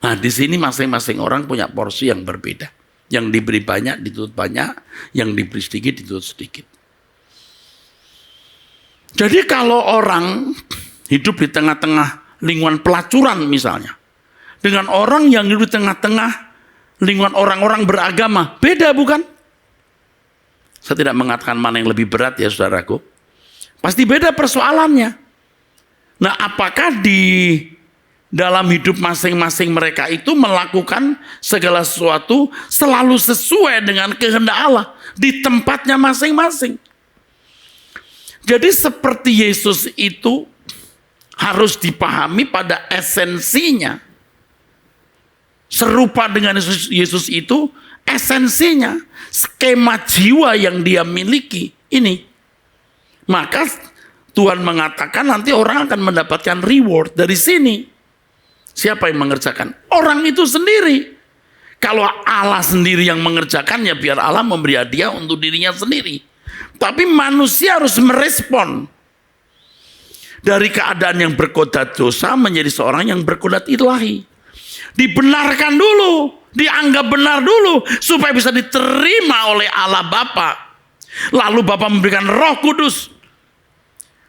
Nah, di sini masing-masing orang punya porsi yang berbeda. Yang diberi banyak dituntut banyak, yang diberi sedikit dituntut sedikit. Jadi kalau orang hidup di tengah-tengah lingkungan pelacuran misalnya, dengan orang yang hidup di tengah-tengah lingkungan orang-orang beragama, beda bukan? Saya tidak mengatakan mana yang lebih berat ya saudaraku. Pasti beda persoalannya. Nah, apakah di dalam hidup masing-masing mereka itu melakukan segala sesuatu selalu sesuai dengan kehendak Allah di tempatnya masing-masing? Jadi seperti Yesus itu harus dipahami pada esensinya. Serupa dengan Yesus itu esensinya, skema jiwa yang dia miliki ini. Maka Tuhan mengatakan nanti orang akan mendapatkan reward dari sini. Siapa yang mengerjakan? Orang itu sendiri. Kalau Allah sendiri yang mengerjakan, ya biar Allah memberi hadiah untuk dirinya sendiri. Tapi manusia harus merespon. Dari keadaan yang berkodrat dosa menjadi seorang yang berkodrat ilahi. Dibenarkan dulu, dianggap benar dulu, supaya bisa diterima oleh Allah Bapa. Lalu Bapa memberikan Roh Kudus.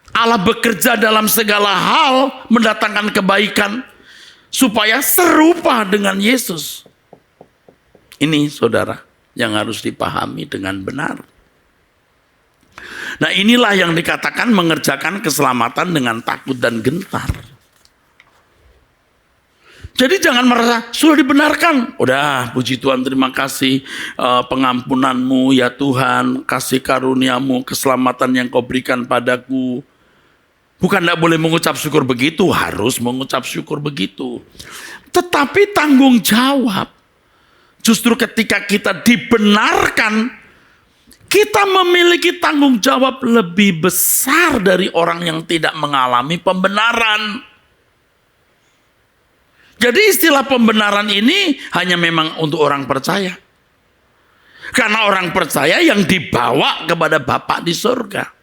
Allah bekerja dalam segala hal, mendatangkan kebaikan, supaya serupa dengan Yesus. Ini saudara, yang harus dipahami dengan benar. Nah, inilah yang dikatakan mengerjakan keselamatan dengan takut dan gentar. Jadi jangan merasa sudah dibenarkan. Udah, puji Tuhan, terima kasih pengampunanmu ya Tuhan, kasih karuniamu, keselamatan yang kau berikan padaku. Bukan tidak boleh mengucap syukur begitu, harus mengucap syukur begitu. Tetapi tanggung jawab, justru ketika kita dibenarkan, kita memiliki tanggung jawab lebih besar dari orang yang tidak mengalami pembenaran. Jadi istilah pembenaran ini hanya memang untuk orang percaya. Karena orang percaya yang dibawa kepada Bapa di surga.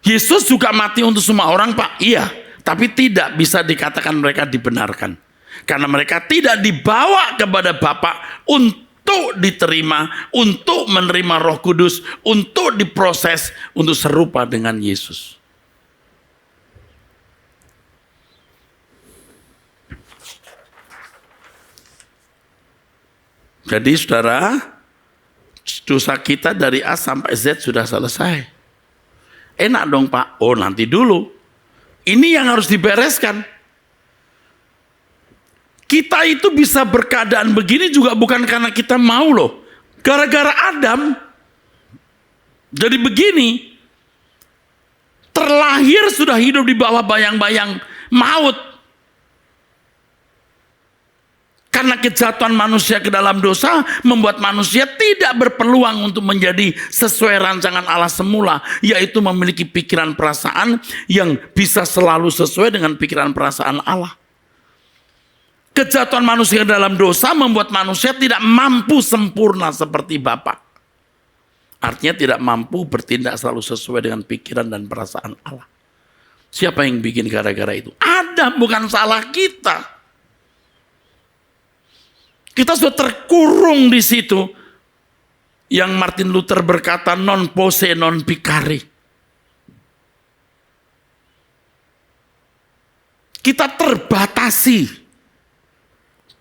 Yesus juga mati untuk semua orang, Pak. Iya, tapi tidak bisa dikatakan mereka dibenarkan. Karena mereka tidak dibawa kepada Bapa untuk diterima, untuk menerima Roh Kudus, untuk diproses, untuk serupa dengan Yesus. Jadi saudara, dosa kita dari A sampai Z sudah selesai. Enak dong Pak, oh nanti dulu. Ini yang harus dibereskan. Kita itu bisa berkeadaan begini juga bukan karena kita mau loh. Gara-gara Adam, jadi begini. Terlahir sudah hidup di bawah bayang-bayang maut. Karena kejatuhan manusia ke dalam dosa membuat manusia tidak berpeluang untuk menjadi sesuai rancangan Allah semula, yaitu memiliki pikiran perasaan yang bisa selalu sesuai dengan pikiran perasaan Allah. Kejatuhan manusia ke dalam dosa membuat manusia tidak mampu sempurna seperti Bapa. Artinya tidak mampu bertindak selalu sesuai dengan pikiran dan perasaan Allah. Siapa yang bikin gara-gara itu? Ada, bukan salah kita. Kita sudah terkurung di situ. Yang Martin Luther berkata non posse non picare. Kita terbatasi,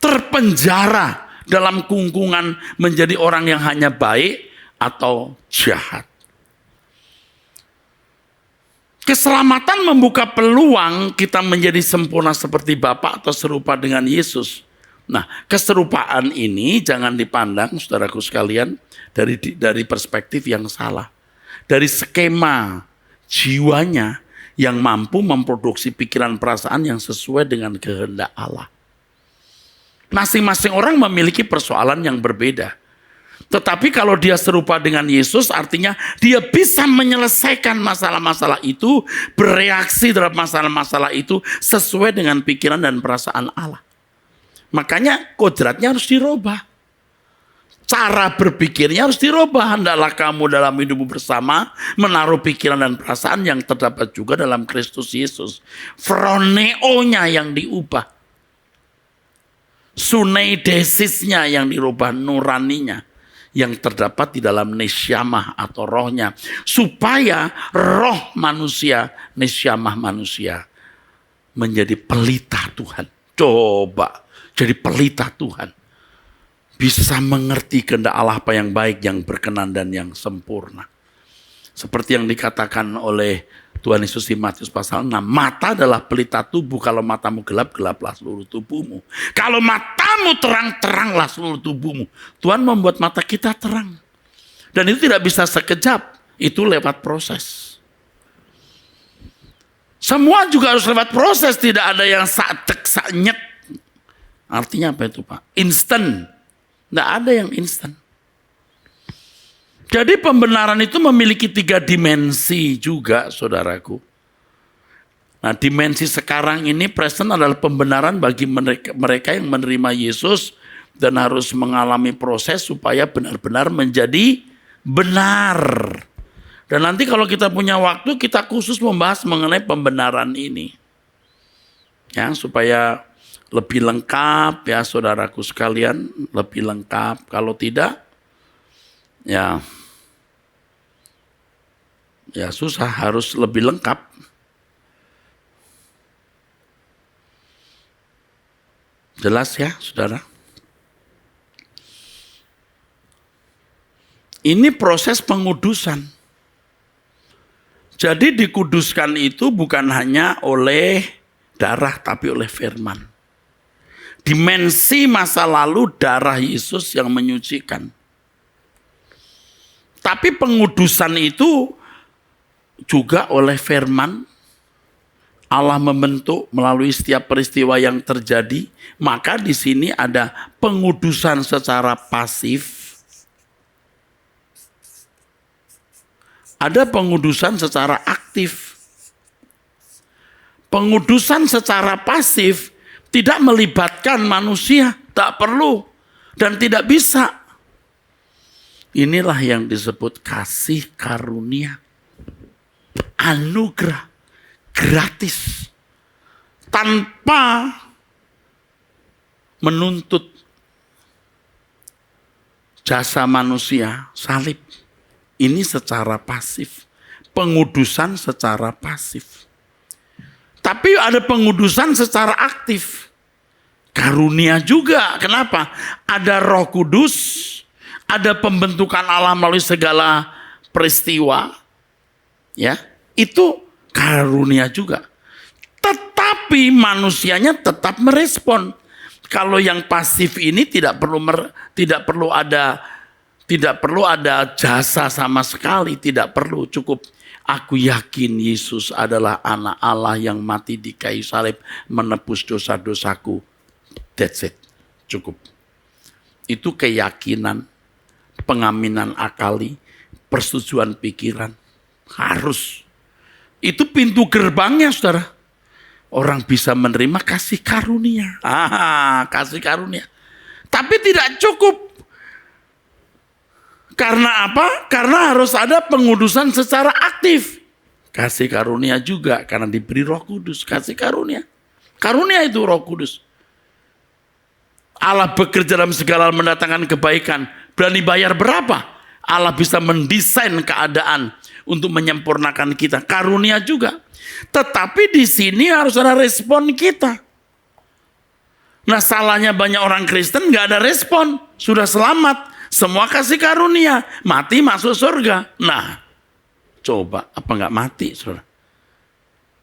terpenjara dalam kungkungan menjadi orang yang hanya baik atau jahat. Keselamatan membuka peluang kita menjadi sempurna seperti Bapa atau serupa dengan Yesus. Nah, keserupaan ini jangan dipandang, saudaraku sekalian, dari perspektif yang salah. Dari skema jiwanya yang mampu memproduksi pikiran perasaan yang sesuai dengan kehendak Allah. Masing-masing orang memiliki persoalan yang berbeda. Tetapi kalau dia serupa dengan Yesus, artinya dia bisa menyelesaikan masalah-masalah itu, bereaksi terhadap masalah-masalah itu sesuai dengan pikiran dan perasaan Allah. Makanya kodratnya harus dirubah. Cara berpikirnya harus dirubah. Hendaklah kamu dalam hidupmu bersama menaruh pikiran dan perasaan yang terdapat juga dalam Kristus Yesus. Phroneonya yang diubah. Suneidesisnya yang dirubah, nuraninya yang terdapat di dalam nesyamah atau rohnya. Supaya roh manusia, nesyamah manusia menjadi pelita Tuhan. Coba. Jadi pelita Tuhan. Bisa mengerti kehendak Allah apa yang baik, yang berkenan, dan yang sempurna. Seperti yang dikatakan oleh Tuhan Yesus di Matius pasal 6. Mata adalah pelita tubuh. Kalau matamu gelap, gelaplah seluruh tubuhmu. Kalau matamu terang, teranglah seluruh tubuhmu. Tuhan membuat mata kita terang. Dan itu tidak bisa sekejap. Itu lewat proses. Semua juga harus lewat proses. Tidak ada yang sak-cek, sak-nyek. Artinya apa itu Pak? Instan. Tidak ada yang instan. Jadi pembenaran itu memiliki 3 dimensi juga saudaraku. Nah dimensi sekarang ini present adalah pembenaran bagi mereka yang menerima Yesus. Dan harus mengalami proses supaya benar-benar menjadi benar. Dan nanti kalau kita punya waktu, kita khusus membahas mengenai pembenaran ini. Ya, supaya lebih lengkap ya saudaraku sekalian, lebih lengkap. Kalau tidak, ya susah, harus lebih lengkap. Jelas ya, saudara? Ini proses pengudusan. Jadi dikuduskan itu bukan hanya oleh darah, tapi oleh firman. Dimensi masa lalu darah Yesus yang menyucikan. Tapi pengudusan itu juga oleh firman. Allah membentuk melalui setiap peristiwa yang terjadi. Maka di sini ada pengudusan secara pasif. Ada pengudusan secara aktif. Pengudusan secara pasif tidak melibatkan manusia, tak perlu dan tidak bisa. Inilah yang disebut kasih karunia. Anugerah gratis. Tanpa menuntut jasa manusia, salib. Ini secara pasif. Pengudusan secara pasif. Tapi ada pengudusan secara aktif. Karunia juga. Kenapa? Ada Roh Kudus, ada pembentukan Allah melalui segala peristiwa. Ya, itu karunia juga. Tetapi manusianya tetap merespon. Kalau yang pasif ini tidak perlu ada jasa sama sekali, tidak perlu, cukup aku yakin Yesus adalah anak Allah yang mati di kayu salib menebus dosa-dosaku. That's it, cukup. Itu keyakinan, pengaminan akali, persetujuan pikiran, harus. Itu pintu gerbangnya, saudara. Orang bisa menerima kasih karunia. Kasih karunia. Tapi tidak cukup. Karena apa? Karena harus ada pengudusan secara aktif. Kasih karunia juga karena diberi Roh Kudus. Kasih karunia. Karunia itu Roh Kudus. Allah bekerja dalam segala mendatangkan kebaikan. Berani bayar berapa? Allah bisa mendesain keadaan untuk menyempurnakan kita. Karunia juga. Tetapi di sini harus ada respon kita. Nah, salahnya banyak orang Kristen nggak ada respon. Sudah selamat. Semua kasih karunia, mati masuk surga. Nah, coba apa nggak mati, saudara?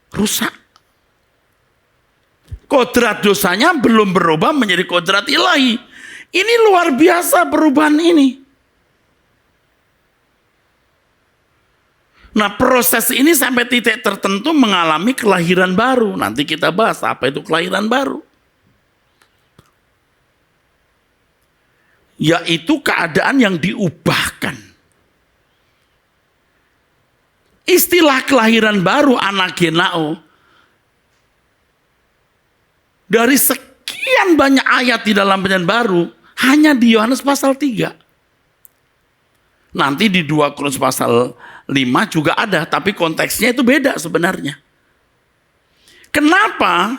Rusak. Kodrat dosanya belum berubah menjadi kodrat ilahi. Ini luar biasa perubahan ini. Nah, proses ini sampai titik tertentu mengalami kelahiran baru. Nanti kita bahas apa itu kelahiran baru. Yaitu keadaan yang diubahkan. Istilah kelahiran baru anagenao. Dari sekian banyak ayat di dalam Perjanjian Baru, hanya di Yohanes pasal 3. Nanti di 2 Korintus pasal 5 juga ada, tapi konteksnya itu beda sebenarnya. Kenapa?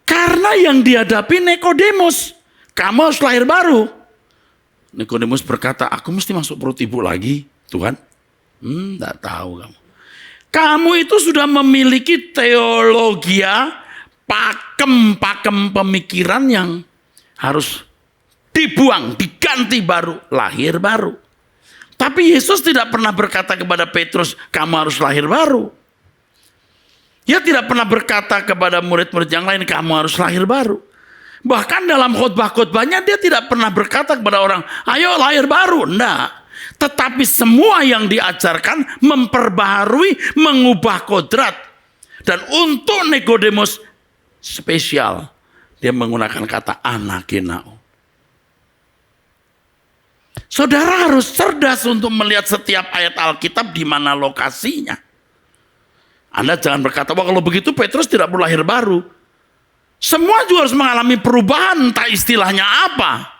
Karena yang dihadapi Nikodemus. Kamu harus lahir baru. Nikodemus berkata, aku mesti masuk perut ibu lagi, Tuhan? Enggak tahu kamu. Kamu itu sudah memiliki teologia, pakem pemikiran yang harus dibuang, diganti baru, lahir baru. Tapi Yesus tidak pernah berkata kepada Petrus, kamu harus lahir baru. Dia tidak pernah berkata kepada murid-murid yang lain, kamu harus lahir baru. Bahkan dalam khotbah-khotbahnya dia tidak pernah berkata kepada orang, ayo lahir baru. Enggak. Tetapi semua yang diajarkan memperbaharui, mengubah kodrat. Dan untuk Nikodemus spesial. Dia menggunakan kata anagenao. Saudara harus cerdas untuk melihat setiap ayat Alkitab di mana lokasinya. Anda jangan berkata, wah kalau begitu Petrus tidak perlu lahir baru. Semua juga harus mengalami perubahan, entah istilahnya apa.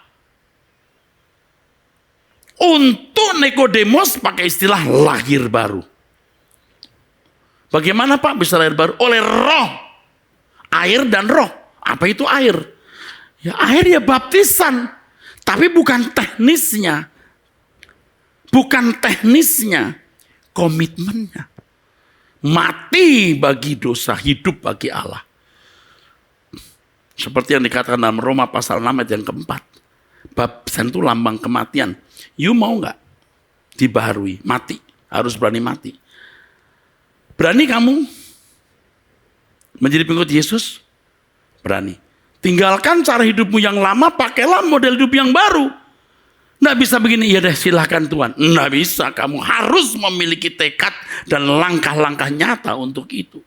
Untuk Nikodemus pakai istilah lahir baru. Bagaimana Pak bisa lahir baru? Oleh roh. Air dan roh. Apa itu air? Ya air ya baptisan. Tapi bukan teknisnya. Bukan teknisnya. Komitmennya. Mati bagi dosa, hidup bagi Allah. Seperti yang dikatakan dalam Roma pasal 6 ayat yang keempat. Baptisan itu lambang kematian. You mau gak dibaharui? Mati. Harus berani mati. Berani kamu menjadi pengikut Yesus? Berani. Tinggalkan cara hidupmu yang lama, pakailah model hidup yang baru. Nggak bisa begini, ya deh silahkan Tuhan. Nggak bisa, kamu harus memiliki tekad dan langkah-langkah nyata untuk itu.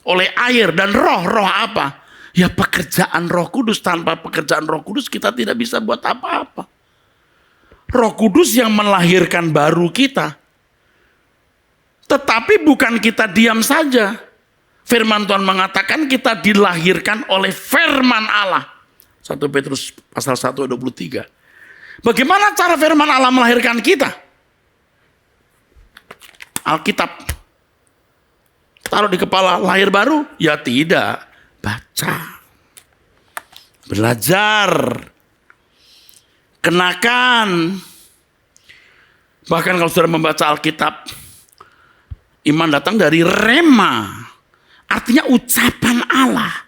Oleh air dan roh. Roh apa? Ya pekerjaan Roh Kudus. Tanpa pekerjaan Roh Kudus kita tidak bisa buat apa-apa. Roh Kudus yang melahirkan baru kita. Tetapi bukan kita diam saja. Firman Tuhan mengatakan kita dilahirkan oleh firman Allah. 1 Petrus pasal 1 ayat 23. Bagaimana cara firman Allah melahirkan kita? Alkitab. Taruh di kepala, lahir baru? Ya tidak. Baca. Belajar. Kenakan. Bahkan kalau sudah membaca Alkitab, iman datang dari rema. Artinya ucapan Allah.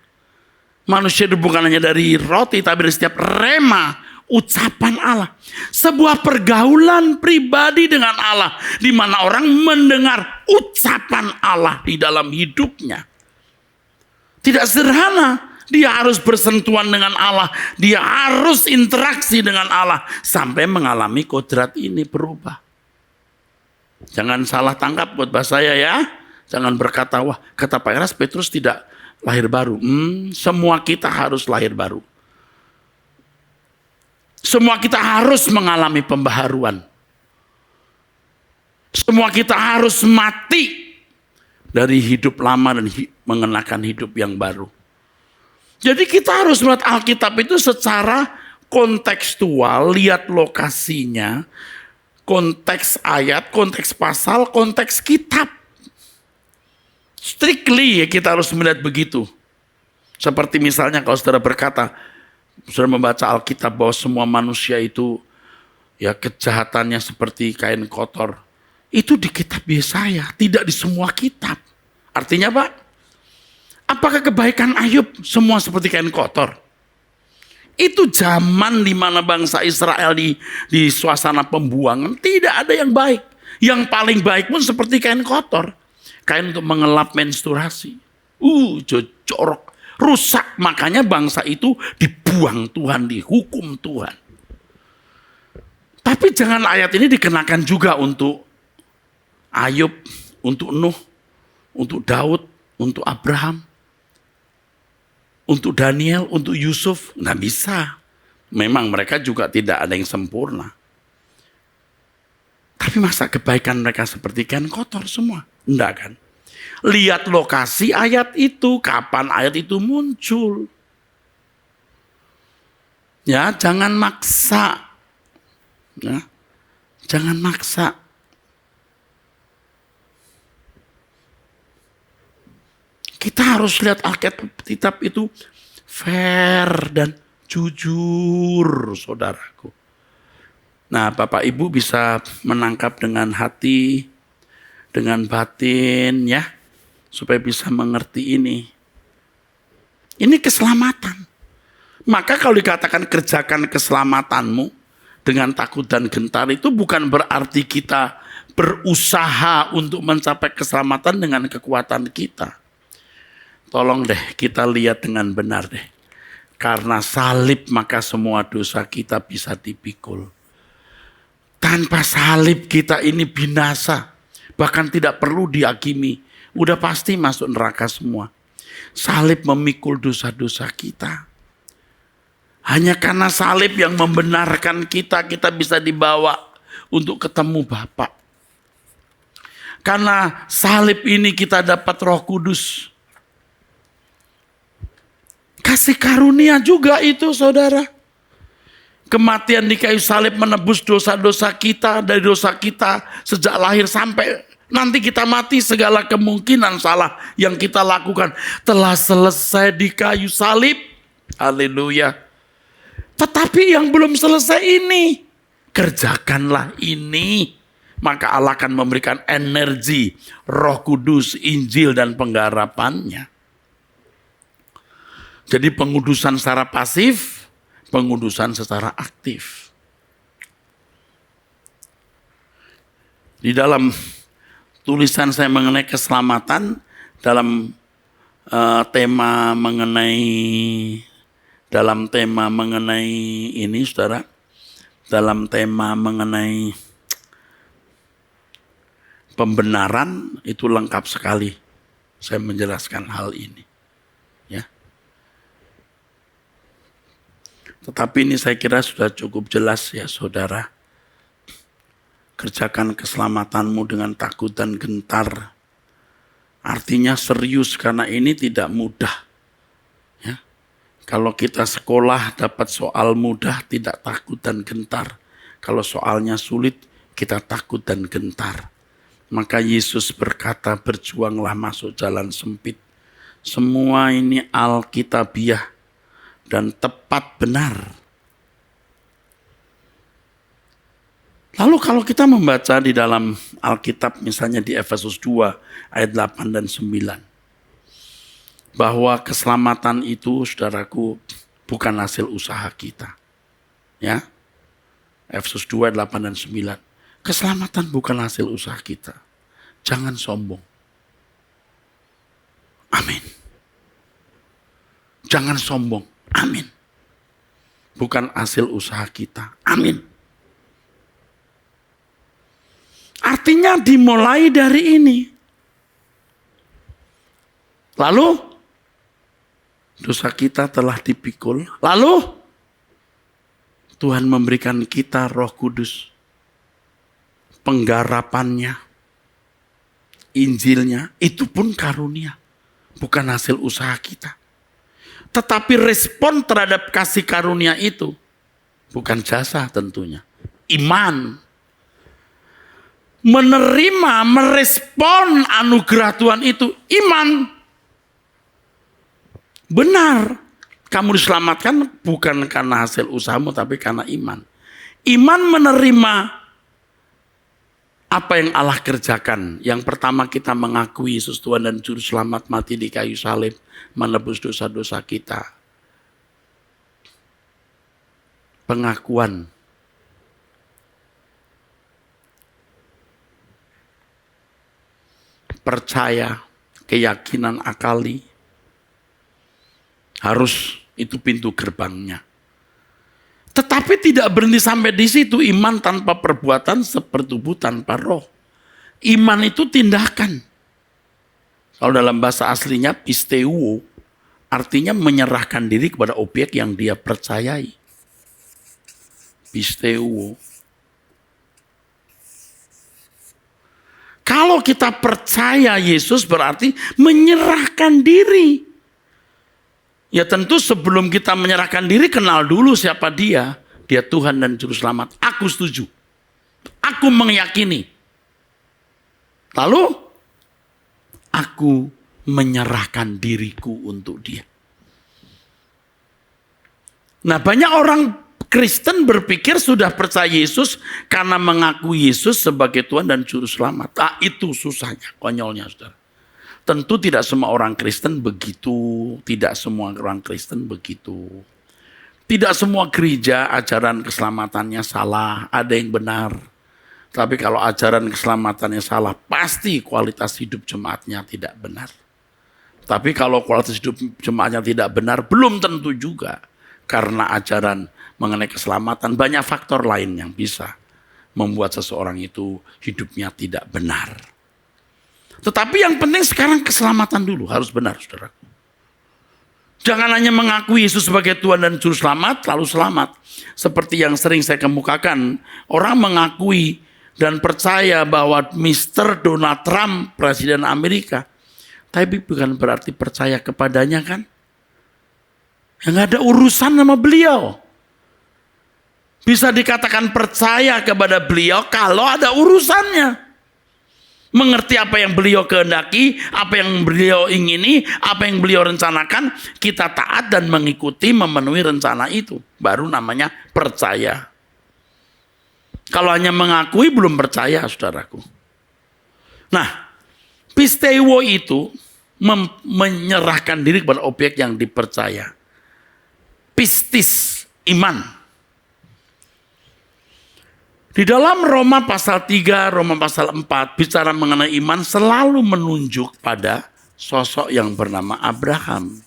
Manusia itu bukan hanya dari roti, tapi dari setiap rema, ucapan Allah. Sebuah pergaulan pribadi dengan Allah, di mana orang mendengar ucapan Allah di dalam hidupnya. Tidak sederhana. Dia harus bersentuhan dengan Allah. Dia harus interaksi dengan Allah. Sampai mengalami kodrat ini berubah. Jangan salah tangkap buat bahasa saya ya. Jangan berkata, wah kata Pak Eras Petrus tidak lahir baru. Semua kita harus lahir baru. Semua kita harus mengalami pembaharuan. Semua kita harus mati dari hidup lama dan mengenakan hidup yang baru. Jadi kita harus melihat Alkitab itu secara kontekstual, lihat lokasinya, konteks ayat, konteks pasal, konteks kitab. Strictly kita harus melihat begitu. Seperti misalnya kalau saudara berkata, saudara membaca Alkitab bahwa semua manusia itu ya kejahatannya seperti kain kotor. Itu di kitab Yesaya, tidak di semua kitab. Artinya Pak, apakah kebaikan Ayub semua seperti kain kotor? Itu zaman di mana bangsa Israel di suasana pembuangan, tidak ada yang baik. Yang paling baik pun seperti kain kotor. Kain untuk mengelap menstruasi. Jorok, rusak. Makanya bangsa itu dibuang Tuhan, dihukum Tuhan. Tapi jangan ayat ini dikenakan juga untuk Ayub, untuk Nuh, untuk Daud, untuk Abraham, untuk Daniel, untuk Yusuf. Nggak bisa. Memang mereka juga tidak ada yang sempurna. Tapi masa kebaikan mereka seperti kain kotor semua? Enggak kan? Lihat lokasi ayat itu, kapan ayat itu muncul. Ya, jangan maksa. Ya, jangan maksa. Kita harus lihat Alkitab itu fair dan jujur, saudaraku. Nah, Bapak Ibu bisa menangkap dengan hati, dengan batin ya, supaya bisa mengerti ini. Ini keselamatan. Maka kalau dikatakan kerjakan keselamatanmu dengan takut dan gentar, itu bukan berarti kita berusaha untuk mencapai keselamatan dengan kekuatan kita. Tolong deh kita lihat dengan benar deh. Karena salib maka semua dosa kita bisa dipikul. Tanpa salib kita ini binasa. Bahkan tidak perlu dihakimi. Udah pasti masuk neraka semua. Salib memikul dosa-dosa kita. Hanya karena salib yang membenarkan kita bisa dibawa untuk ketemu Bapa. Karena salib ini kita dapat Roh Kudus. Kasih karunia juga itu saudara. Kematian di kayu salib menebus dosa-dosa kita. Dari dosa kita sejak lahir sampai Nanti kita mati, segala kemungkinan salah yang kita lakukan telah selesai di kayu salib. Haleluya. Tetapi yang belum selesai ini, kerjakanlah ini. Maka Allah akan memberikan energi, Roh Kudus, Injil, dan penggarapannya. Jadi pengudusan secara pasif, pengudusan secara aktif. Di dalam tulisan saya mengenai keselamatan, dalam tema mengenai ini, saudara, dalam tema mengenai pembenaran, itu lengkap sekali saya menjelaskan hal ini, ya. Tetapi ini saya kira sudah cukup jelas ya, saudara. Kerjakan keselamatanmu dengan takut dan gentar. Artinya serius, karena ini tidak mudah. Ya. Kalau kita sekolah dapat soal mudah, tidak takut dan gentar. Kalau soalnya sulit, kita takut dan gentar. Maka Yesus berkata, berjuanglah masuk jalan sempit. Semua ini alkitabiah dan tepat benar. Lalu kalau kita membaca di dalam Alkitab, misalnya di Efesus 2 ayat 8 dan 9. Bahwa keselamatan itu, saudaraku, bukan hasil usaha kita. Ya, Efesus 2 ayat 8 dan 9. Keselamatan bukan hasil usaha kita. Jangan sombong. Amin. Jangan sombong. Amin. Bukan hasil usaha kita. Amin. Artinya dimulai dari ini. Lalu dosa kita telah dipikul. Lalu Tuhan memberikan kita Roh Kudus. Penggarapannya, Injilnya, itu pun karunia. Bukan hasil usaha kita. Tetapi respon terhadap kasih karunia itu bukan jasa tentunya. Iman. Menerima, merespon anugerah Tuhan itu iman. Benar, kamu diselamatkan bukan karena hasil usahamu, tapi karena iman. Iman menerima apa yang Allah kerjakan. Yang pertama, kita mengakui Yesus Tuhan dan Juru Selamat, mati di kayu salib, menebus dosa-dosa kita. Pengakuan. Percaya, keyakinan, akali, harus itu pintu gerbangnya. Tetapi tidak berhenti sampai di situ. Iman tanpa perbuatan seperti tubuh tanpa roh. Iman itu tindakan. Kalau dalam bahasa aslinya pisteuo, artinya menyerahkan diri kepada objek yang dia percayai. Pisteuo. Kalau kita percaya Yesus berarti menyerahkan diri. Ya tentu sebelum kita menyerahkan diri, kenal dulu siapa dia. Dia Tuhan dan Juru Selamat. Aku setuju. Aku meyakini. Lalu aku menyerahkan diriku untuk dia. Nah, banyak orang Kristen berpikir sudah percaya Yesus karena mengakui Yesus sebagai Tuhan dan Juru Selamat. Ah, itu susahnya, konyolnya, saudara. Tentu tidak semua orang Kristen begitu. Tidak semua orang Kristen begitu. Tidak semua gereja ajaran keselamatannya salah. Ada yang benar. Tapi kalau ajaran keselamatannya salah, pasti kualitas hidup jemaatnya tidak benar. Tapi kalau kualitas hidup jemaatnya tidak benar, belum tentu juga. Karena ajaran mengenai keselamatan, banyak faktor lain yang bisa membuat seseorang itu hidupnya tidak benar. Tetapi yang penting sekarang keselamatan dulu, harus benar, saudara. Jangan hanya mengakui Yesus sebagai Tuhan dan Juru Selamat, lalu selamat. Seperti yang sering saya kemukakan, orang mengakui dan percaya bahwa Mr. Donald Trump, Presiden Amerika, tapi bukan berarti percaya kepadanya, kan? Yang ada urusan sama beliau. Bisa dikatakan percaya kepada beliau kalau ada urusannya. mengerti apa yang beliau kehendaki, apa yang beliau ingini, apa yang beliau rencanakan, kita taat dan mengikuti, memenuhi rencana itu. Baru namanya percaya. Kalau hanya mengakui belum percaya, saudaraku. Nah, pisteuo itu menyerahkan diri kepada objek yang dipercaya. Pistis, iman. Di dalam Roma pasal 3, Roma pasal 4, bicara mengenai iman selalu menunjuk pada sosok yang bernama Abraham.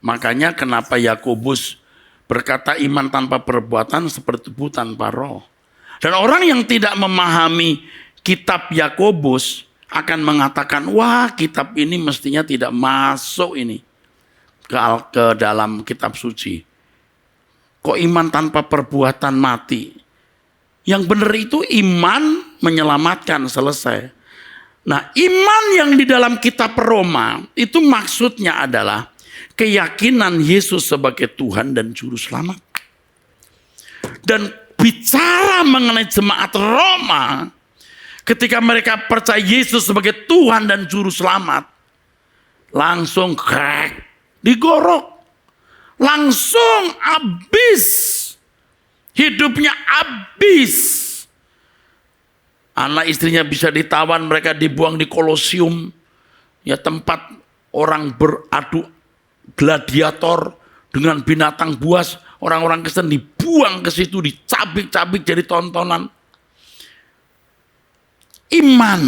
Makanya kenapa Yakobus berkata iman tanpa perbuatan seperti tubuh tanpa roh. Dan orang yang tidak memahami kitab Yakobus akan mengatakan, wah kitab ini mestinya tidak masuk ini ke dalam kitab suci. Kok iman tanpa perbuatan mati? Yang benar itu iman menyelamatkan, selesai. Nah, iman yang di dalam kitab Roma itu maksudnya adalah keyakinan Yesus sebagai Tuhan dan Juru Selamat. Dan bicara mengenai jemaat Roma, ketika mereka percaya Yesus sebagai Tuhan dan Juru Selamat, langsung krek, digorok, langsung habis. Hidupnya habis. Anak istrinya bisa ditawan, mereka dibuang di Kolosium. Ya, tempat orang beradu gladiator dengan binatang buas. Orang-orang Kristen dibuang ke situ, dicabik-cabik jadi tontonan. Iman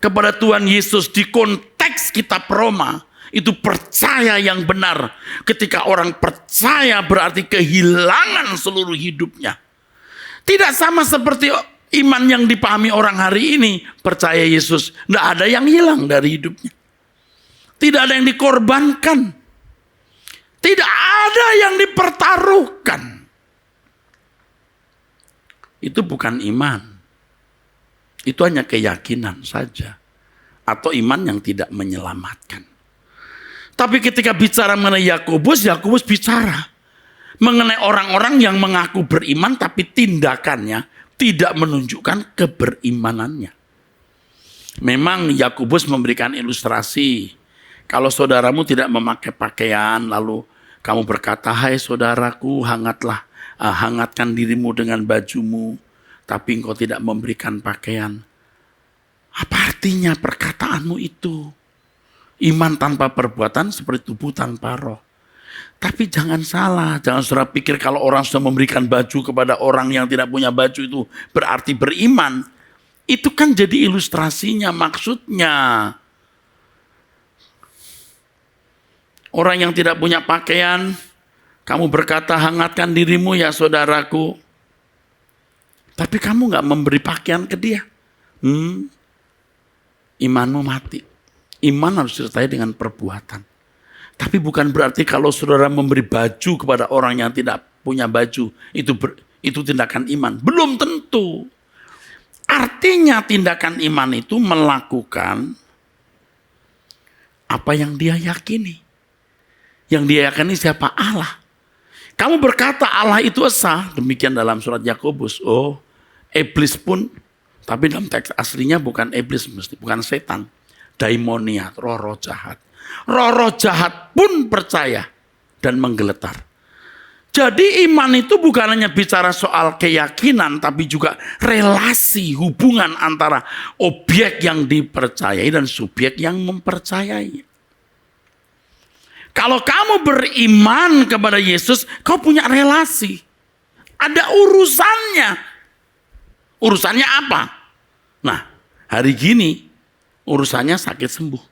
kepada Tuhan Yesus di konteks kitab Roma itu percaya yang benar. Ketika orang percaya berarti kehilangan seluruh hidupnya. Tidak sama seperti iman yang dipahami orang hari ini. Percaya Yesus, tidak ada yang hilang dari hidupnya. Tidak ada yang dikorbankan. Tidak ada yang dipertaruhkan. Itu bukan iman. Itu hanya keyakinan saja. Atau iman yang tidak menyelamatkan. Tapi ketika bicara mengenai Yakobus bicara mengenai orang-orang yang mengaku beriman tapi tindakannya tidak menunjukkan keberimanannya. Memang Yakobus memberikan ilustrasi. Kalau saudaramu tidak memakai pakaian lalu kamu berkata, hai saudaraku, hangatkan dirimu dengan bajumu, tapi engkau tidak memberikan pakaian. Apa artinya perkataanmu itu? Iman tanpa perbuatan seperti tubuh tanpa roh. Tapi jangan salah, jangan saudara pikir kalau orang sudah memberikan baju kepada orang yang tidak punya baju itu berarti beriman. Itu kan jadi ilustrasinya, maksudnya. Orang yang tidak punya pakaian, kamu berkata hangatkan dirimu ya saudaraku. Tapi kamu gak memberi pakaian ke dia. Imanmu mati. Iman harus disertai dengan perbuatan. Tapi bukan berarti kalau saudara memberi baju kepada orang yang tidak punya baju, itu tindakan iman. Belum tentu. Artinya tindakan iman itu melakukan apa yang dia yakini. Yang dia yakini siapa? Allah. Kamu berkata Allah itu esa, demikian dalam surat Yakobus. Oh, iblis pun, tapi dalam teks aslinya bukan iblis, bukan setan. Daimonia, roh-roh jahat. Roh-roh jahat pun percaya dan menggeletar. Jadi iman itu bukan hanya bicara soal keyakinan, tapi juga relasi, hubungan antara objek yang dipercayai dan subjek yang mempercayai. Kalau kamu beriman kepada Yesus, kau punya relasi. Ada urusannya. Urusannya apa? Nah, hari gini urusannya sakit sembuh.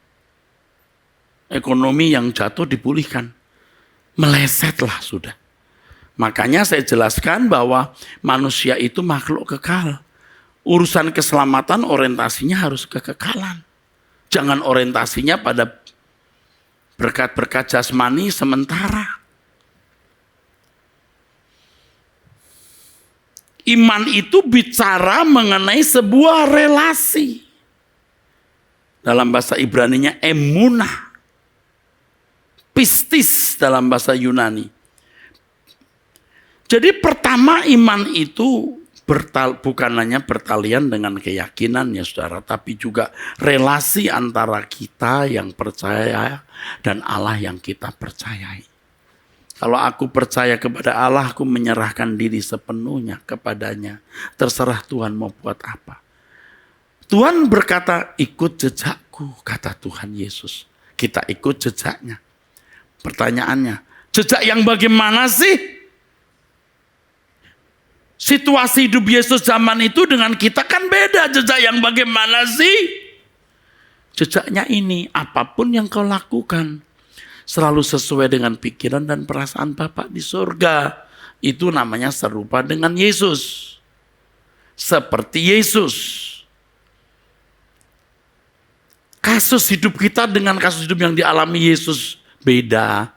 Ekonomi yang jatuh dipulihkan. Melesetlah sudah. Makanya saya jelaskan bahwa manusia itu makhluk kekal. Urusan keselamatan orientasinya harus kekekalan. Jangan orientasinya pada berkat-berkat jasmani sementara. Iman itu bicara mengenai sebuah relasi. Dalam bahasa Ibraninya emunah. Pistis dalam bahasa Yunani. Jadi pertama iman itu bukan hanya bertalian dengan keyakinan ya saudara, tapi juga relasi antara kita yang percaya dan Allah yang kita percayai. Kalau aku percaya kepada Allah, aku menyerahkan diri sepenuhnya kepadanya. Terserah Tuhan mau buat apa. Tuhan berkata, ikut jejakku, kata Tuhan Yesus. Kita ikut jejaknya. Pertanyaannya, jejak yang bagaimana sih? Situasi hidup Yesus zaman itu dengan kita kan beda. Jejak yang bagaimana sih? Jejaknya ini, apapun yang kau lakukan, selalu sesuai dengan pikiran dan perasaan Bapa di surga. Itu namanya serupa dengan Yesus. Seperti Yesus. Kasus hidup kita dengan kasus hidup yang dialami Yesus beda.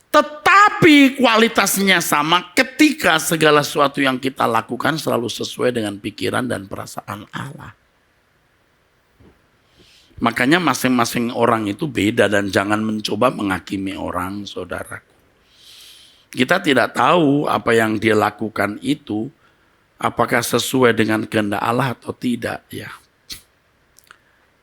Tetapi kualitasnya sama ketika segala sesuatu yang kita lakukan selalu sesuai dengan pikiran dan perasaan Allah. Makanya masing-masing orang itu beda dan jangan mencoba menghakimi orang, saudaraku. Kita tidak tahu apa yang dia lakukan itu apakah sesuai dengan kehendak Allah atau tidak ya.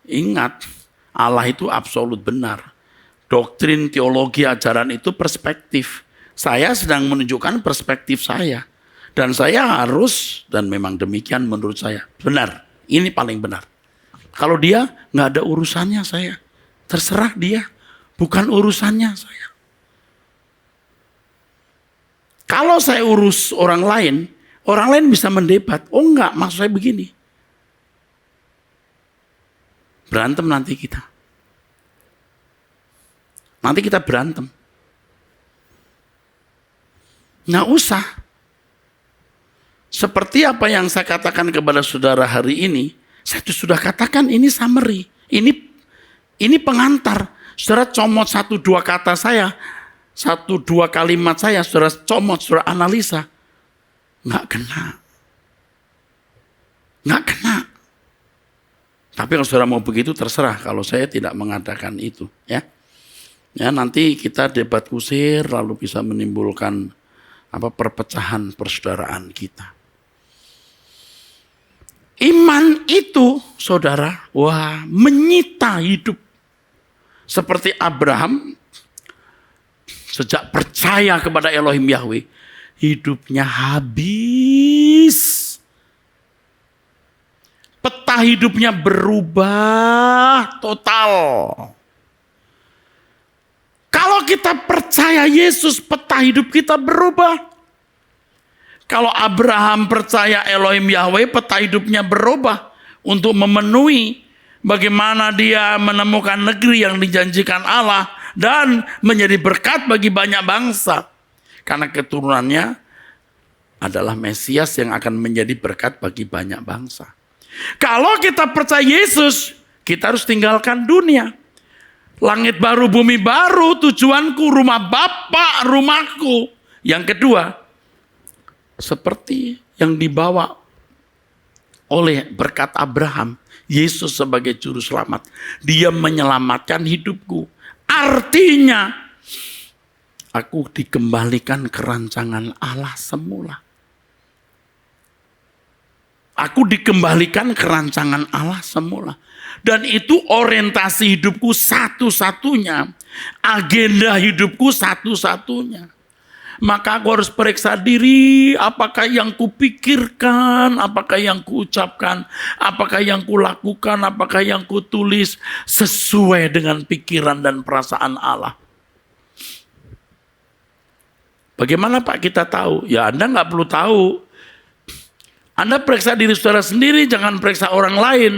Ingat, Allah itu absolut benar. Doktrin, teologi, ajaran itu perspektif. Saya sedang menunjukkan perspektif saya. Dan saya harus, dan memang demikian menurut saya. Benar, ini paling benar. Kalau dia nggak ada urusannya saya. Terserah dia, bukan urusannya saya. Kalau saya urus orang lain bisa mendebat. Oh enggak, maksud saya begini. Berantem nanti kita. Nanti kita berantem. Nggak usah. Seperti apa yang saya katakan kepada saudara hari ini, saya sudah katakan ini summary. Ini pengantar. Saudara comot 1-2 kata saya, 1-2 kalimat saya, saudara comot, saudara analisa. Nggak kena. Nggak kena. Tapi kalau saudara mau begitu terserah, kalau saya tidak mengatakan itu. Ya, nanti kita debat kusir lalu bisa menimbulkan perpecahan persaudaraan kita. Iman itu, saudara, menyita hidup. Seperti Abraham, sejak percaya kepada Elohim Yahweh, hidupnya habis. Peta hidupnya berubah total. Kalau kita percaya Yesus, peta hidup kita berubah. Kalau Abraham percaya Elohim Yahweh, peta hidupnya berubah untuk memenuhi bagaimana dia menemukan negeri yang dijanjikan Allah dan menjadi berkat bagi banyak bangsa. Karena keturunannya adalah Mesias yang akan menjadi berkat bagi banyak bangsa. Kalau kita percaya Yesus, kita harus tinggalkan dunia. Langit baru, bumi baru, tujuanku rumah Bapa, rumahku. Yang kedua, seperti yang dibawa oleh berkat Abraham, Yesus sebagai juru selamat. Dia menyelamatkan hidupku. Artinya, aku dikembalikan ke rancangan Allah semula. Aku dikembalikan ke rancangan Allah semula. Dan itu orientasi hidupku satu-satunya. Agenda hidupku satu-satunya. Maka aku harus periksa diri, apakah yang kupikirkan, apakah yang kuucapkan, apakah yang kulakukan, apakah yang kutulis sesuai dengan pikiran dan perasaan Allah. Bagaimana Pak kita tahu? Ya Anda nggak perlu tahu. Anda periksa diri saudara sendiri, jangan periksa orang lain.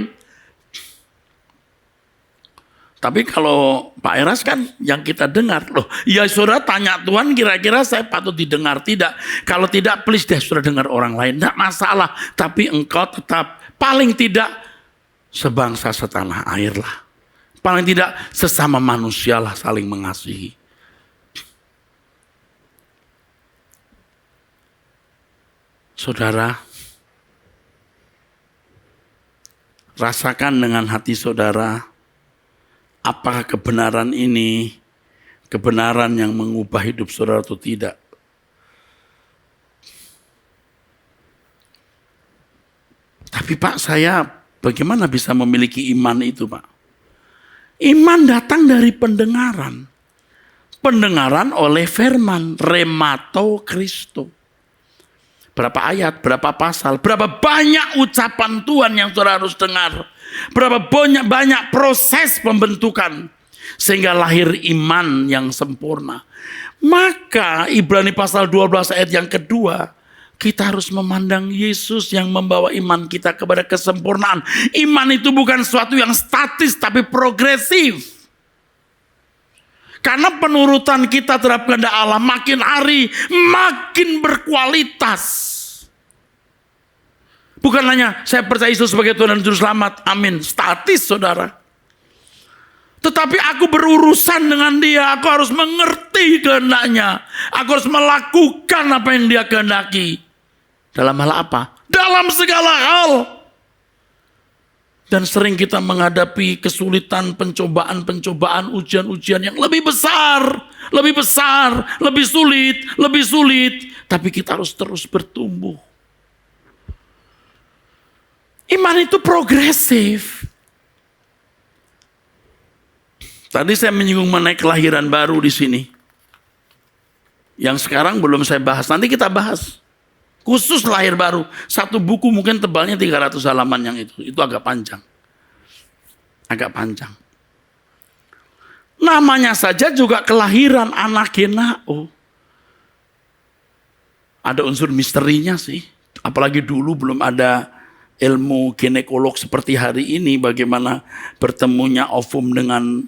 Tapi kalau Pak Eras kan yang kita dengar. Loh, ya saudara tanya Tuhan kira-kira saya patut didengar. Tidak. Kalau tidak please deh saudara dengar orang lain. Tidak masalah. Tapi engkau tetap paling tidak sebangsa setanah air lah. Paling tidak sesama manusia lah saling mengasihi. Saudara, rasakan dengan hati saudara. Apakah kebenaran ini kebenaran yang mengubah hidup saudara atau tidak? Tapi Pak, saya bagaimana bisa memiliki iman itu Pak? Iman datang dari pendengaran. Pendengaran oleh firman, remato Kristo. Berapa ayat, berapa pasal, berapa banyak ucapan Tuhan yang saudara harus dengar. Berapa banyak proses pembentukan. Sehingga lahir iman yang sempurna. Maka Ibrani pasal 12 ayat yang kedua. Kita harus memandang Yesus yang membawa iman kita kepada kesempurnaan. Iman itu bukan sesuatu yang statis tapi progresif. Karena penurutan kita terhadap kehendak Allah makin hari makin berkualitas. Bukan hanya saya percaya Yesus sebagai Tuhan dan Juru Selamat, amin, statis saudara. Tetapi aku berurusan dengan dia, aku harus mengerti kehendaknya. Aku harus melakukan apa yang dia kehendaki. Dalam hal apa? Dalam segala hal. Dan sering kita menghadapi kesulitan, pencobaan, ujian-ujian yang lebih besar, lebih sulit. Tapi kita harus terus bertumbuh. Iman itu progresif. Tadi saya menyinggung mengenai kelahiran baru di sini. Yang sekarang belum saya bahas, nanti kita bahas. Khusus lahir baru. Satu buku mungkin tebalnya 300 halaman yang itu agak panjang. Namanya saja juga kelahiran anak Genao. Ada unsur misterinya sih. Apalagi dulu belum ada ilmu ginekolog seperti hari ini. Bagaimana bertemunya ovum dengan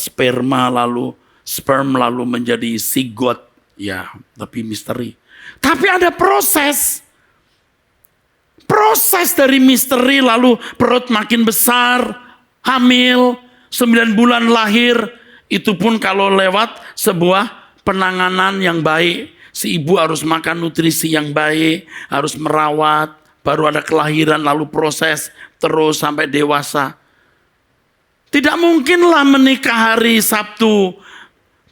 sperma lalu sperm lalu menjadi zigot. Ya, tapi misteri. Tapi ada proses dari misteri lalu perut makin besar, hamil, 9 bulan lahir. Itu pun kalau lewat sebuah penanganan yang baik. Si ibu harus makan nutrisi yang baik, harus merawat, baru ada kelahiran lalu proses terus sampai dewasa. Tidak mungkinlah menikah hari Sabtu,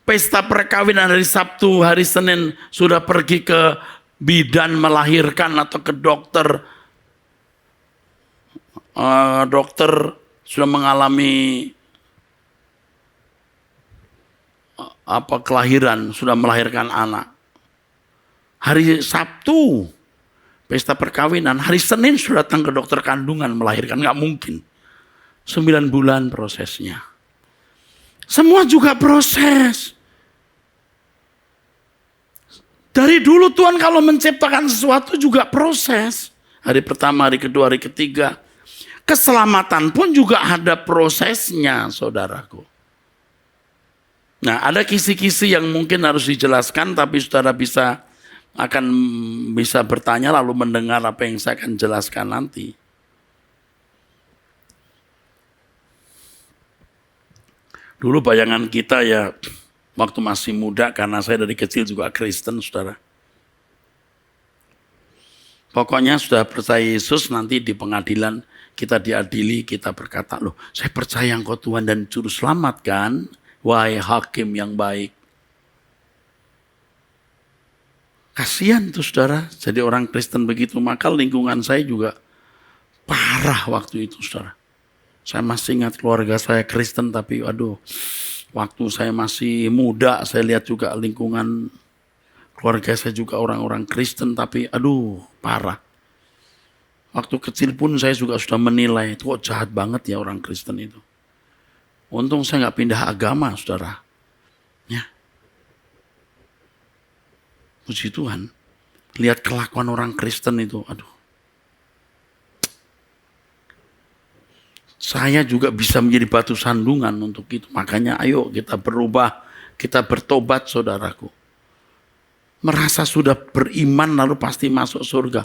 pesta perkawinan hari Sabtu, hari Senin sudah pergi ke bidan melahirkan atau ke dokter. Dokter sudah mengalami kelahiran, sudah melahirkan anak. Hari Sabtu pesta perkawinan, hari Senin sudah datang ke dokter kandungan melahirkan, nggak mungkin. 9 bulan prosesnya. Semua juga proses. Dari dulu Tuhan kalau menciptakan sesuatu juga proses. Hari pertama, hari kedua, hari ketiga. Keselamatan pun juga ada prosesnya, saudaraku. Nah, ada kisi-kisi yang mungkin harus dijelaskan, tapi saudara akan bisa bertanya lalu mendengar apa yang saya akan jelaskan nanti. Dulu bayangan kita ya waktu masih muda, karena saya dari kecil juga Kristen, saudara. Pokoknya sudah percaya Yesus, nanti di pengadilan kita diadili, kita berkata, loh saya percaya Engkau Tuhan dan Juru Selamat kan, wahai hakim yang baik. Kasihan tuh saudara, jadi orang Kristen begitu, maka lingkungan saya juga parah waktu itu saudara. Saya masih ingat keluarga saya Kristen, tapi aduh, waktu saya masih muda, saya lihat juga lingkungan keluarga saya juga orang-orang Kristen, tapi aduh, parah. Waktu kecil pun saya juga sudah menilai, kok jahat banget ya orang Kristen itu. Untung saya nggak pindah agama, saudara. Ya. Puji Tuhan, lihat kelakuan orang Kristen itu, aduh. Saya juga bisa menjadi batu sandungan untuk itu. Makanya ayo kita berubah, kita bertobat saudaraku. Merasa sudah beriman lalu pasti masuk surga.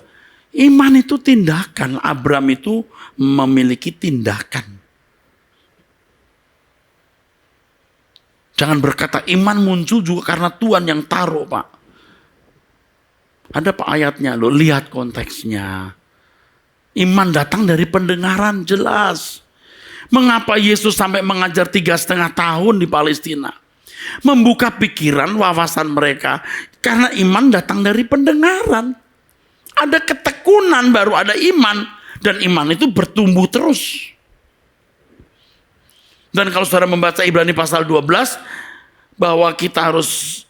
Iman itu tindakan. Abraham itu memiliki tindakan. Jangan berkata iman muncul juga karena Tuhan yang taruh, Pak. Ada Pak ayatnya, lo lihat konteksnya. Iman datang dari pendengaran, jelas. Mengapa Yesus sampai mengajar 3,5 tahun di Palestina? Membuka pikiran, wawasan mereka. Karena iman datang dari pendengaran. Ada ketekunan baru ada iman. Dan iman itu bertumbuh terus. Dan kalau saudara membaca Ibrani pasal 12, bahwa kita harus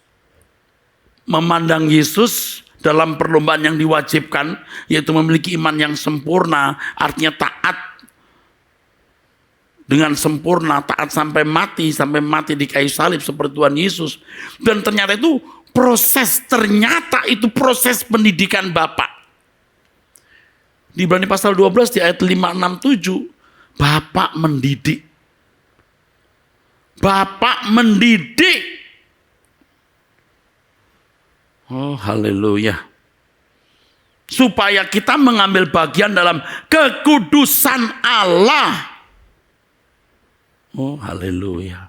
memandang Yesus dalam perlombaan yang diwajibkan, yaitu memiliki iman yang sempurna, artinya taat dengan sempurna, taat sampai mati di kayu salib seperti Tuhan Yesus. Dan ternyata itu proses pendidikan Bapa. Di Ibrani pasal 12 di ayat 5, 6, 7, Bapa mendidik. Bapa mendidik. Oh, haleluya. Supaya kita mengambil bagian dalam kekudusan Allah. Oh, haleluya.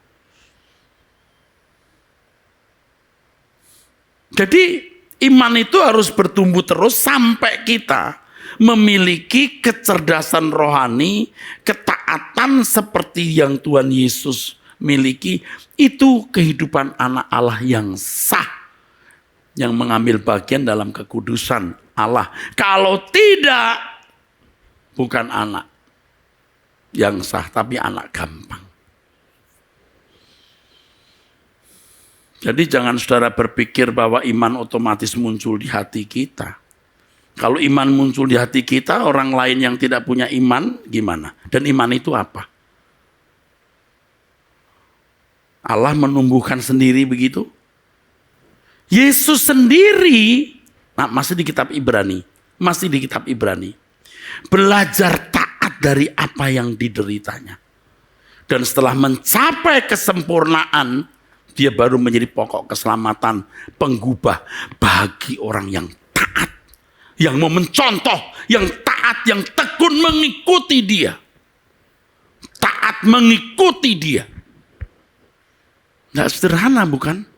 Jadi iman itu harus bertumbuh terus sampai kita memiliki kecerdasan rohani, ketaatan seperti yang Tuhan Yesus miliki. Itu kehidupan anak Allah yang sah, yang mengambil bagian dalam kekudusan Allah. Kalau tidak, bukan anak yang sah, tapi anak gampang. Jadi jangan saudara berpikir bahwa iman otomatis muncul di hati kita. Kalau iman muncul di hati kita, orang lain yang tidak punya iman, gimana? Dan iman itu apa? Allah menumbuhkan sendiri begitu? Yesus sendiri, masih di kitab Ibrani, belajar taat dari apa yang dideritanya. Dan setelah mencapai kesempurnaan, dia baru menjadi pokok keselamatan, penggubah bagi orang yang taat, yang mau mencontoh, yang taat, yang tekun mengikuti dia. Taat mengikuti dia. Nggak sederhana, bukan?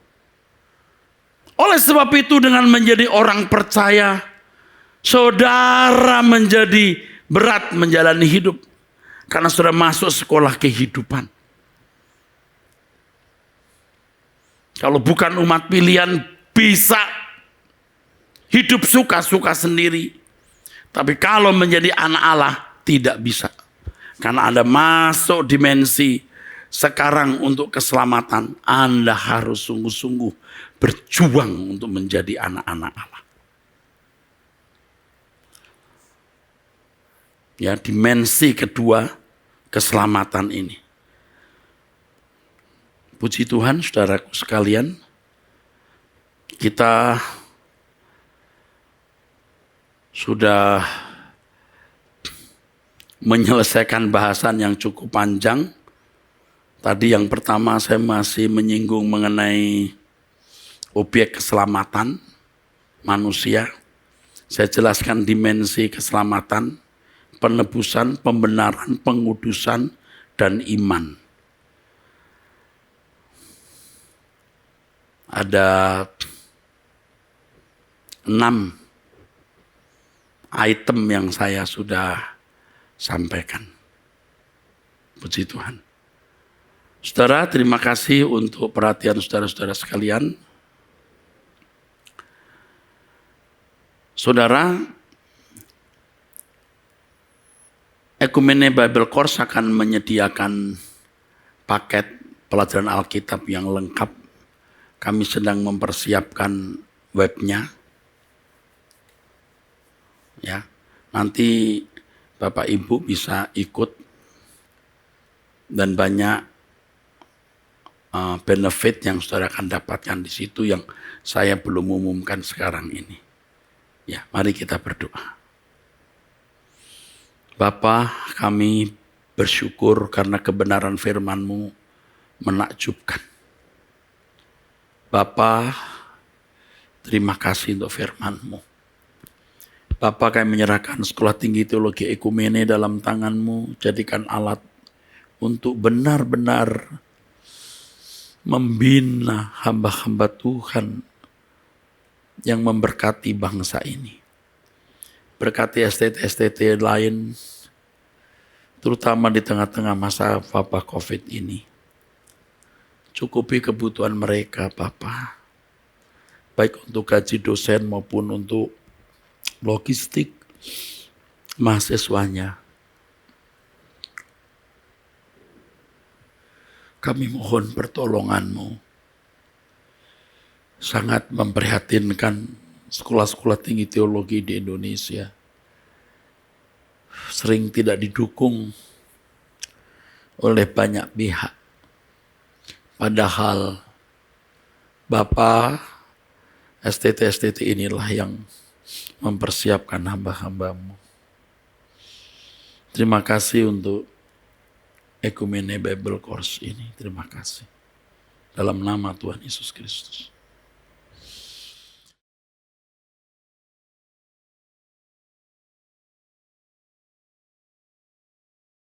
Oleh sebab itu, dengan menjadi orang percaya, saudara menjadi berat menjalani hidup. Karena sudah masuk sekolah kehidupan. Kalau bukan umat pilihan, bisa hidup suka-suka sendiri. Tapi kalau menjadi anak Allah, tidak bisa. Karena Anda masuk dimensi sekarang untuk keselamatan, Anda harus sungguh-sungguh berjuang untuk menjadi anak-anak Allah. Ya, dimensi kedua keselamatan ini. Puji Tuhan, saudaraku sekalian, kita sudah menyelesaikan bahasan yang cukup panjang. Tadi yang pertama saya masih menyinggung mengenai objek keselamatan manusia. Saya jelaskan dimensi keselamatan, penebusan, pembenaran, pengudusan, dan iman. Ada 6 item yang saya sudah sampaikan. Puji Tuhan. Saudara, terima kasih untuk perhatian saudara-saudara sekalian. Saudara, Ekumene Bible Course akan menyediakan paket pelajaran Alkitab yang lengkap. Kami sedang mempersiapkan webnya. Ya, nanti Bapak Ibu bisa ikut dan banyak benefit yang saudara akan dapatkan di situ yang saya belum umumkan sekarang ini. Ya, mari kita berdoa. Bapa, kami bersyukur karena kebenaran firman-Mu menakjubkan. Bapa, terima kasih untuk firman-Mu. Bapa, kami menyerahkan Sekolah Tinggi Teologi Ekumene dalam tangan-Mu, jadikan alat untuk benar-benar membina hamba-hamba Tuhan yang memberkati bangsa ini. Berkati STT lain, terutama di tengah-tengah masa wabah COVID ini. Cukupi kebutuhan mereka, Bapa. Baik untuk gaji dosen maupun untuk logistik, mahasiswanya. Kami mohon pertolongan-Mu. Sangat memprihatinkan sekolah-sekolah tinggi teologi di Indonesia. Sering tidak didukung oleh banyak pihak. Padahal Bapa STT-STT inilah yang mempersiapkan hamba-hamba-Mu. Terima kasih untuk Ekumene Bible Course ini. Terima kasih. Dalam nama Tuhan Yesus Kristus.